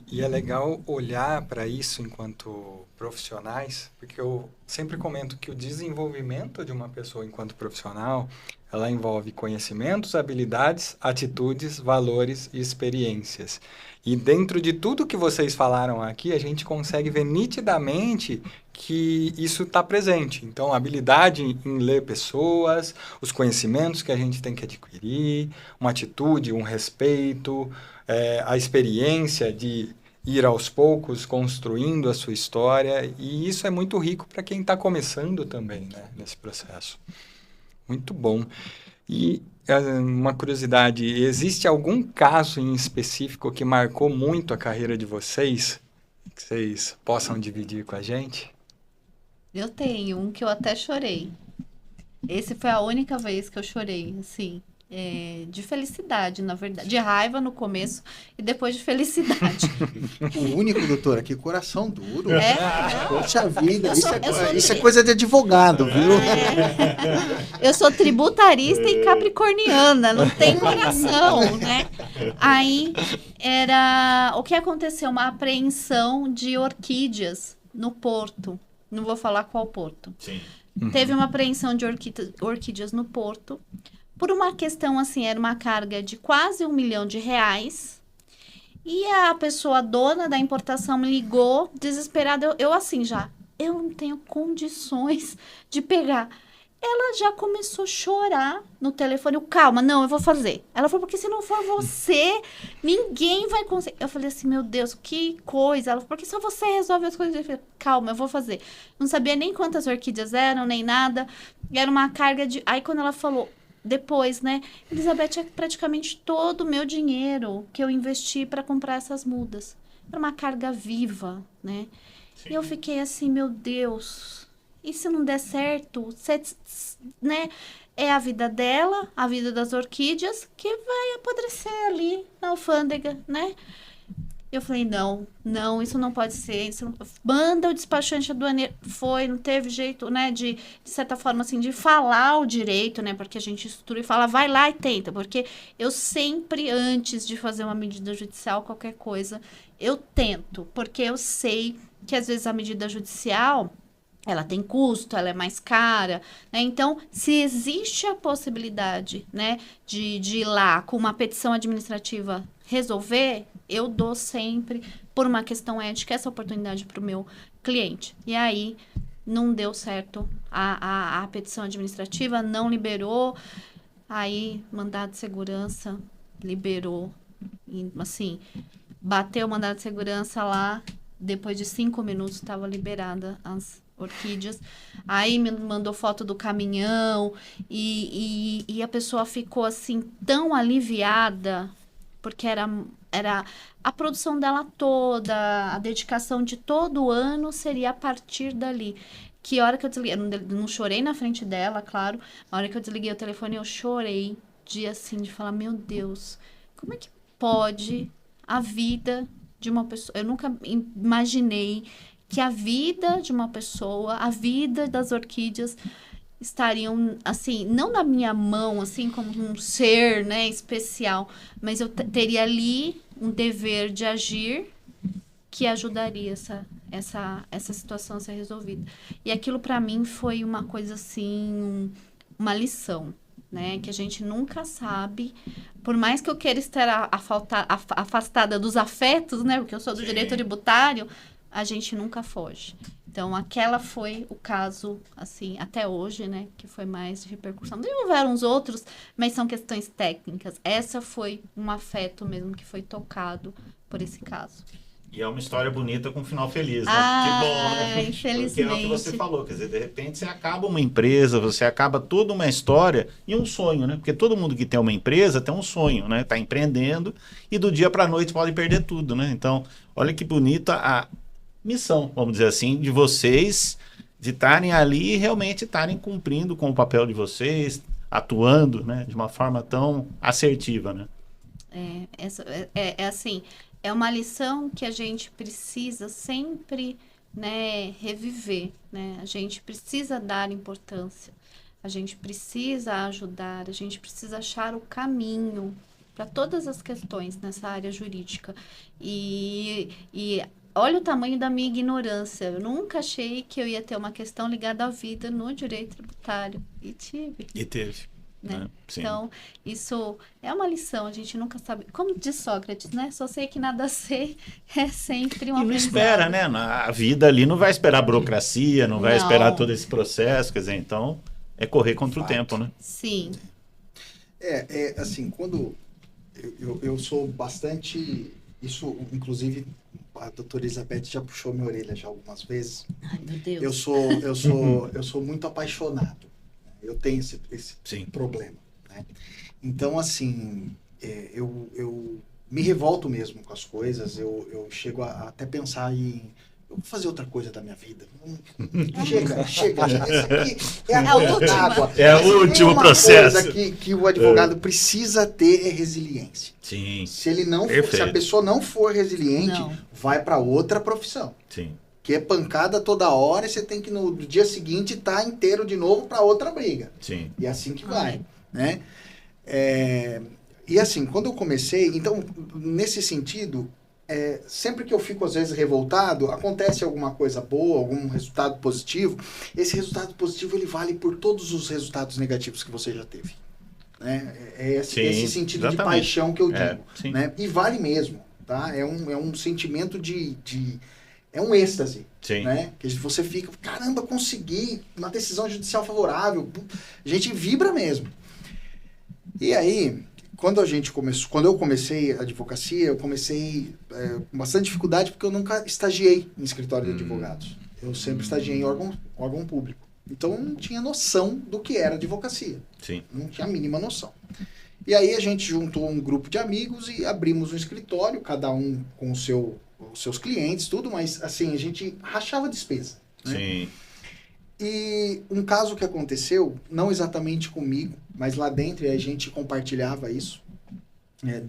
E é legal olhar para isso enquanto profissionais, porque eu sempre comento que o desenvolvimento de uma pessoa enquanto profissional, ela envolve conhecimentos, habilidades, atitudes, valores e experiências. E dentro de tudo que vocês falaram aqui, a gente consegue ver nitidamente que isso está presente. Então, a habilidade em ler pessoas, os conhecimentos que a gente tem que adquirir, uma atitude, um respeito, a experiência de ir aos poucos construindo a sua história, e isso é muito rico para quem está começando também, né, nesse processo. Muito bom. E uma curiosidade, existe algum caso em específico que marcou muito a carreira de vocês, que vocês possam dividir com a gente? Eu tenho um que eu até chorei. Esse foi a única vez que eu chorei, assim, de felicidade, na verdade. De raiva no começo e depois de felicidade. O único, doutora, que coração duro. É? Poxa vida, Eu sou- isso é coisa de advogado, viu? Eu sou tributarista e capricorniana, não tem coração, né? Aí o que aconteceu? Uma apreensão de orquídeas no porto. Não vou falar qual porto. Sim. Teve uma apreensão de orquídeas no porto. Por uma questão assim, era uma carga de quase R$1 milhão. E a pessoa dona da importação me ligou, desesperada. Eu assim já, eu não tenho condições de pegar. Ela já começou a chorar no telefone. Calma, não, eu vou fazer. Ela falou, porque se não for você, ninguém vai conseguir. Eu falei assim, meu Deus, que coisa. Ela falou, porque só você resolve as coisas. Eu falei, calma, eu vou fazer. Não sabia nem quantas orquídeas eram, nem nada. Era uma carga de... Aí quando ela falou, depois, né? Elizabeth, é praticamente todo o meu dinheiro que eu investi para comprar essas mudas. Era uma carga viva, né? Sim. E eu fiquei assim, meu Deus... E se não der certo, né? É a vida dela, a vida das orquídeas, que vai apodrecer ali na alfândega, né? Eu falei, não, isso não pode ser. Isso não... Manda o despachante aduaneiro. Foi, não teve jeito, né? De certa forma, assim, de falar o direito, né? Porque a gente estuda e fala, vai lá e tenta. Porque eu sempre, antes de fazer uma medida judicial, qualquer coisa, eu tento. Porque eu sei que, às vezes, a medida judicial... ela tem custo, ela é mais cara, né? Então, se existe a possibilidade, né, de ir lá com uma petição administrativa resolver, eu dou sempre, por uma questão ética, essa oportunidade para o meu cliente. E aí, não deu certo a petição administrativa, não liberou, aí, mandado de segurança liberou, e, assim, bateu o mandado de segurança lá, depois de 5 minutos estava liberada as orquídeas. Aí me mandou foto do caminhão e a pessoa ficou assim tão aliviada, porque era a produção dela toda, a dedicação de todo o ano seria a partir dali. Que hora que eu desliguei, eu não chorei na frente dela, claro, a hora que eu desliguei o telefone eu chorei de assim, de falar, meu Deus, como é que pode a vida de uma pessoa, eu nunca imaginei que a vida de uma pessoa, a vida das orquídeas estariam, assim, não na minha mão, assim, como um ser, né, especial, mas eu teria ali um dever de agir que ajudaria essa situação a ser resolvida. E aquilo, para mim, foi uma coisa, assim, uma lição, né, que a gente nunca sabe, por mais que eu queira estar afastada dos afetos, né, porque eu sou do direito tributário, a gente nunca foge. Então, aquela foi o caso, assim, até hoje, né? Que foi mais de repercussão. E houveram uns outros, mas são questões técnicas. Essa foi um afeto mesmo que foi tocado por esse caso. E é uma história bonita com um final feliz, né? Ah, Que bom, né? infelizmente. Porque é o que você falou, quer dizer, de repente você acaba uma empresa, você acaba toda uma história e um sonho, né? Porque todo mundo que tem uma empresa tem um sonho, né? Tá empreendendo e do dia para a noite pode perder tudo, né? Então, olha que bonita a missão, vamos dizer assim, de vocês, de estarem ali e realmente estarem cumprindo com o papel de vocês, atuando, né, de uma forma tão assertiva, né? Assim, é uma lição que a gente precisa sempre, né, reviver, né? A gente precisa dar importância, a gente precisa ajudar, a gente precisa achar o caminho, para todas as questões nessa área jurídica. E olha o tamanho da minha ignorância. Eu nunca achei que eu ia ter uma questão ligada à vida no direito tributário. E tive. E teve. Né? Sim. Então, isso é uma lição, a gente nunca sabe. Como diz Sócrates, né? Só sei que nada sei é sempre um E não aprendizado. espera, né? A vida ali não vai esperar burocracia, não vai Não. esperar todo esse processo, quer dizer, então é correr contra o tempo, né? Sim. Assim, quando eu sou bastante... Isso, inclusive, a doutora Elizabeth já puxou minha orelha já algumas vezes. Ai, meu Deus. Eu sou muito apaixonado. Eu tenho esse Sim. problema. Né? Então, assim, eu me revolto mesmo com as coisas. Eu chego a até pensar em... Eu vou fazer outra coisa da minha vida. Chega. Essa aqui é a gota d'água. É o último processo. Uma coisa que o advogado precisa ter é resiliência. Sim, Se ele não for, Perfeito. se a pessoa não for resiliente, Não. vai para outra profissão. sim. Que é pancada toda hora e você tem que no dia seguinte estar inteiro de novo para outra briga. Sim. E é assim que vai, né? E assim, quando eu comecei, então, nesse sentido, sempre que eu fico às vezes revoltado, acontece alguma coisa boa, algum resultado positivo, esse resultado positivo ele vale por todos os resultados negativos que você já teve. Né? Esse sentido exatamente. de paixão que eu digo. Sim. Né? E vale mesmo, tá? É um sentimento é um êxtase. Sim. Né? Que você fica, caramba, consegui uma decisão judicial favorável. A gente vibra mesmo. E aí, quando eu comecei a advocacia, eu comecei com bastante dificuldade porque eu nunca estagiei em escritório de advogados. Eu sempre estagiei em órgão público. Então, eu não tinha noção do que era advocacia. Sim. Não tinha a mínima noção. E aí, a gente juntou um grupo de amigos e abrimos um escritório, cada um com os seus clientes, tudo, mas assim, a gente rachava despesa. Né? Sim. E um caso que aconteceu, não exatamente comigo, mas lá dentro, e a gente compartilhava isso.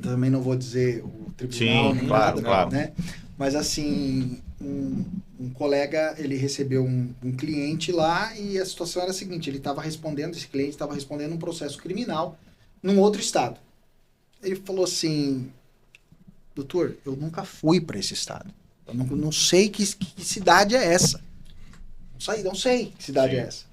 Também não vou dizer o tribunal, Sim, nem claro, nada, claro. né? Mas assim, um colega, ele recebeu um cliente lá e a situação era a seguinte, esse cliente estava respondendo um processo criminal num outro estado. Ele falou assim, doutor, eu nunca fui para esse estado. Eu não sei que cidade é essa. Não sei que cidade Sim. é essa.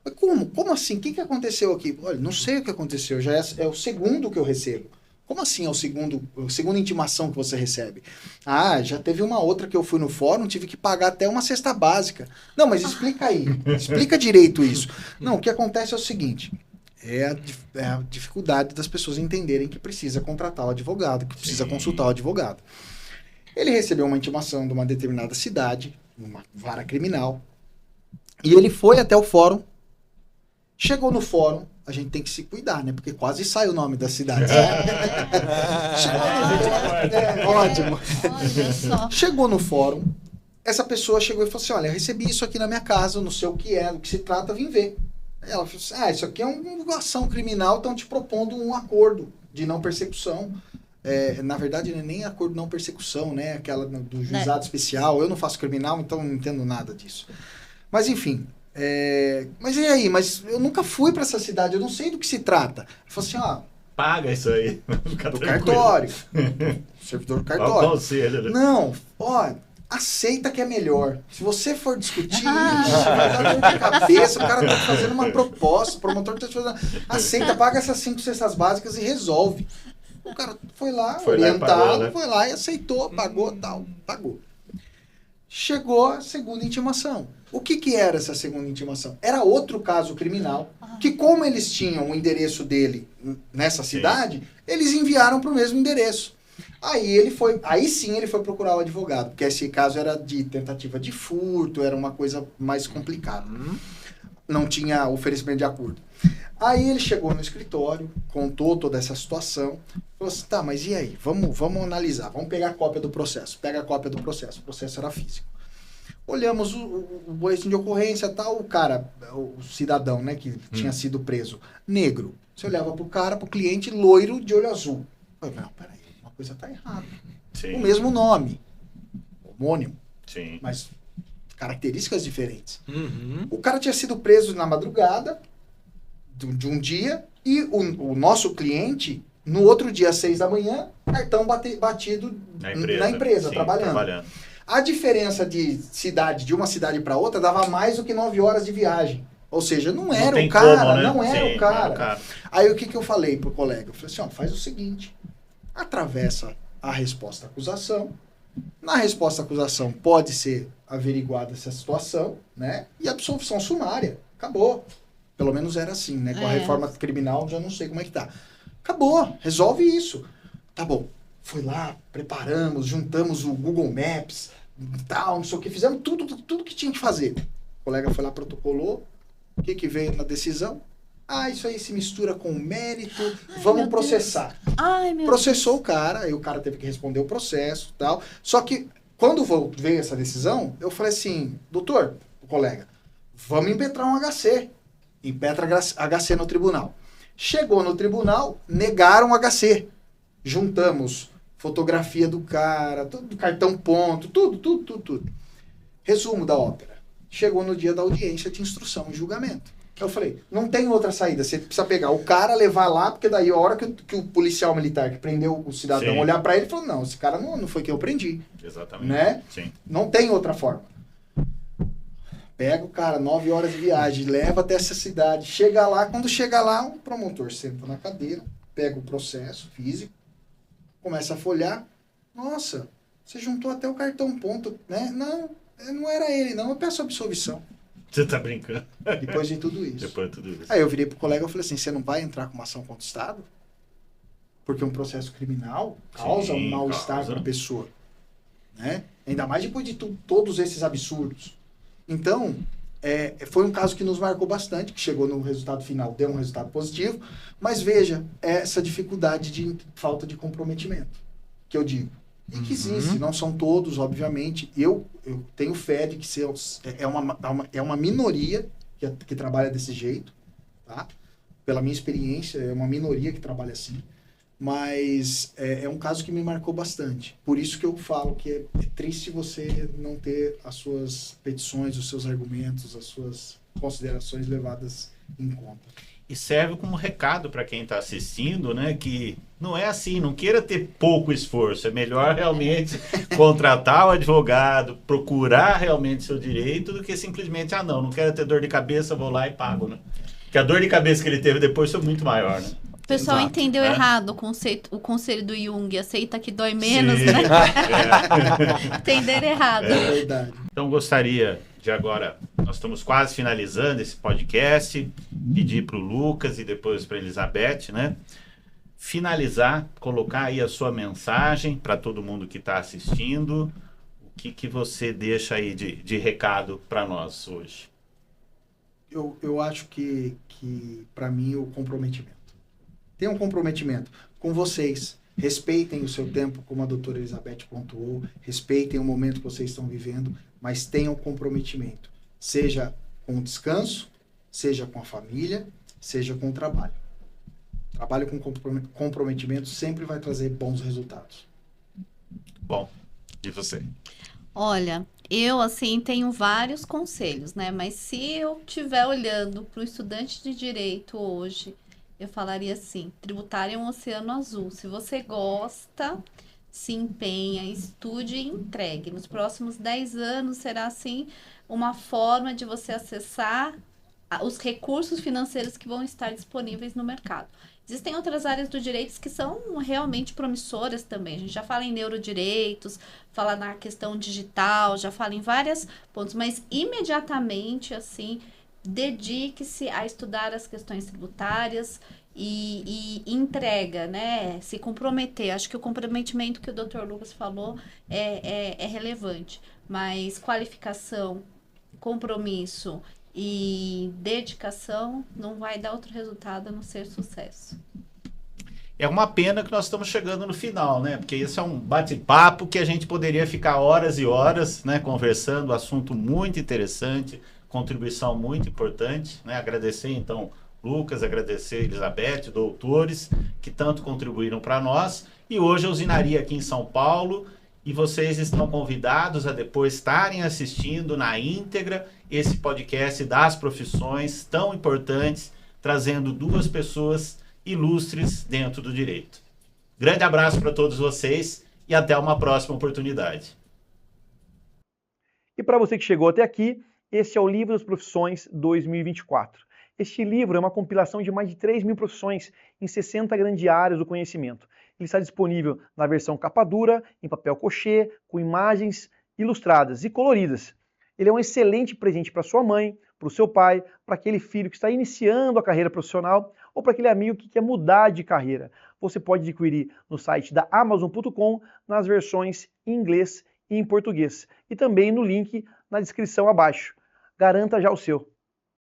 Mas como? Como assim? O que aconteceu aqui? Olha, não sei o que aconteceu. Já é o segundo que eu recebo. Como assim é a segunda intimação que você recebe? Ah, já teve uma outra que eu fui no fórum, tive que pagar até uma cesta básica. Não, mas explica aí. Explica direito isso. Não, o que acontece é o seguinte. É a dificuldade das pessoas entenderem que precisa contratar o advogado, que precisa Sim. consultar o advogado. Ele recebeu uma intimação de uma determinada cidade, uma vara criminal, e ele foi até o fórum. Chegou no fórum, a gente tem que se cuidar, né? Porque quase sai o nome da cidade. Ótimo. Olha só. Chegou no fórum, essa pessoa chegou e falou assim, olha, eu recebi isso aqui na minha casa, não sei o que é, do que se trata, vim ver. Ela falou assim, isso aqui é uma ação criminal, estão te propondo um acordo de não persecução. Na verdade, não é nem acordo de não persecução, né? Aquela do juizado especial. Eu não faço criminal, então não entendo nada disso. Mas enfim, mas e aí? Mas eu nunca fui para essa cidade, eu não sei do que se trata. Ele falou assim, Paga isso aí. do cartório. Servidor do Olha o cartório. conselho, né? Não, aceita que é melhor. Se você for discutir, vai dar dor de cabeça, o cara tá fazendo uma proposta, o promotor tá te fazendo... Aceita, paga essas 5 cestas básicas e resolve. O cara foi lá, orientado, né? foi lá e aceitou, pagou, pagou. Chegou a segunda intimação. O que era essa segunda intimação? Era outro caso criminal, que como eles tinham o endereço dele nessa cidade, eles enviaram para o mesmo endereço. Aí sim ele foi procurar o advogado, porque esse caso era de tentativa de furto, era uma coisa mais complicada. Não tinha oferecimento de acordo. Aí ele chegou no escritório, contou toda essa situação, falou assim, tá, mas e aí? Vamos analisar, vamos pegar a cópia do processo. Pega a cópia do processo, o processo era físico. Olhamos o boletim de ocorrência, tal, o cara, o cidadão, né, que tinha sido preso, negro. Você olhava pro cara, pro cliente, loiro de olho azul. Eu falei, não, peraí, uma coisa tá errada. Sim. O mesmo nome, homônimo, Sim. mas características diferentes. Uhum. O cara tinha sido preso na madrugada de um dia e o nosso cliente No outro dia, às 6 da manhã, cartão batido na empresa sim, trabalhando. A diferença de uma cidade para outra dava mais do que 9 horas de viagem. Ou seja, não era o cara, como, né? não era Sim, o cara. Aí o que eu falei pro colega? Eu falei assim, ó, faz o seguinte, atravessa a resposta à acusação. Na resposta à acusação pode ser averiguada essa situação, né? E absolvição sumária. Acabou. Pelo menos era assim, né? Com a reforma criminal, já não sei como é que tá. Acabou. Resolve isso. Tá bom. Foi lá, preparamos, juntamos o Google Maps, tal, não sei o que. Fizemos tudo que tinha que fazer. O colega foi lá, protocolou. O que veio na decisão? Ah, isso aí se mistura com mérito, vamos processar. Processou o cara, aí o cara teve que responder o processo e tal. Só que, quando veio essa decisão, eu falei assim, doutor, o colega, vamos impetrar um HC. Impetra HC no tribunal. Chegou no tribunal, negaram o HC. Juntamos fotografia do cara, tudo, cartão ponto, tudo. Resumo da ópera. Chegou no dia da audiência de instrução e julgamento. Eu falei, não tem outra saída, você precisa pegar o cara, levar lá, porque daí a hora que o policial militar que prendeu o cidadão Sim. olhar pra ele, falou, não, esse cara não foi que eu prendi. Exatamente. Né? Sim. Não tem outra forma. Pega o cara, 9 horas de viagem, leva até essa cidade, chega lá, quando chega lá, o promotor senta na cadeira, pega o processo físico, começa a folhear, nossa, você juntou até o cartão ponto, né? Não era ele, não, eu peço absolvição. Você tá brincando. Depois de tudo isso. Depois de tudo isso. Aí eu virei pro colega e falei assim, você não vai entrar com uma ação contra o Estado? Porque um processo criminal causa um mal-estar para a pessoa. Né? Ainda mais depois de todos esses absurdos. Então, foi um caso que nos marcou bastante, que chegou no resultado final, deu um resultado positivo, mas veja, essa dificuldade de falta de comprometimento, que eu digo. E que existe, não são todos, obviamente. Eu tenho fé de que é uma minoria que trabalha desse jeito, tá? Pela minha experiência, é uma minoria que trabalha assim. Mas é um caso que me marcou bastante. Por isso que eu falo que é triste você não ter as suas petições, os seus argumentos, as suas considerações levadas em conta. E serve como recado para quem está assistindo, né? Que não é assim, não queira ter pouco esforço. É melhor realmente contratar o advogado, procurar realmente seu direito, do que simplesmente, não quero ter dor de cabeça, vou lá e pago, né? Porque a dor de cabeça que ele teve depois foi muito maior, né? O pessoal Exato, entendeu né? errado o conselho do Jung, aceita que dói menos, Sim. né? Entenderam errado. É verdade. Então gostaria de agora, nós estamos quase finalizando esse podcast, pedir para o Lucas e depois para a Elizabeth, né? Finalizar, colocar aí a sua mensagem para todo mundo que está assistindo. O que você deixa aí de recado para nós hoje? Eu acho que para mim, o comprometimento. Tenham um comprometimento com vocês. Respeitem o seu tempo, como a doutora Elizabeth pontuou. Respeitem o momento que vocês estão vivendo, mas tenham comprometimento. Seja com o descanso, seja com a família, seja com o trabalho. Trabalho com comprometimento sempre vai trazer bons resultados. Bom, e você? Olha, eu, assim, tenho vários conselhos, né? Mas se eu estiver olhando para o estudante de direito hoje, eu falaria assim, tributário é um oceano azul. Se você gosta, se empenha, estude e entregue. Nos próximos 10 anos será, assim, uma forma de você acessar os recursos financeiros que vão estar disponíveis no mercado. Existem outras áreas do direito que são realmente promissoras também. A gente já fala em neurodireitos, fala na questão digital, já fala em vários pontos, mas imediatamente, assim, dedique-se a estudar as questões tributárias e entrega, né? Se comprometer. Acho que o comprometimento que o Dr. Lucas falou é relevante, mas qualificação, compromisso e dedicação não vai dar outro resultado a não ser sucesso. É uma pena que nós estamos chegando no final, né? Porque esse é um bate-papo que a gente poderia ficar horas e horas, né, conversando, assunto muito interessante, contribuição muito importante, né? Agradecer, então, Lucas, agradecer Elizabeth, doutores, que tanto contribuíram para nós. E hoje a usinaria aqui em São Paulo, e vocês estão convidados a depois estarem assistindo na íntegra esse podcast das profissões tão importantes, trazendo duas pessoas ilustres dentro do direito. Grande abraço para todos vocês e até uma próxima oportunidade. E para você que chegou até aqui, esse é o Livro das Profissões 2024. Este livro é uma compilação de mais de 3.000 profissões em 60 grandes áreas do conhecimento. Ele está disponível na versão capa dura, em papel cochê, com imagens ilustradas e coloridas. Ele é um excelente presente para sua mãe, para o seu pai, para aquele filho que está iniciando a carreira profissional ou para aquele amigo que quer mudar de carreira. Você pode adquirir no site da Amazon.com nas versões em inglês e em português. E também no link na descrição abaixo. Garanta já o seu.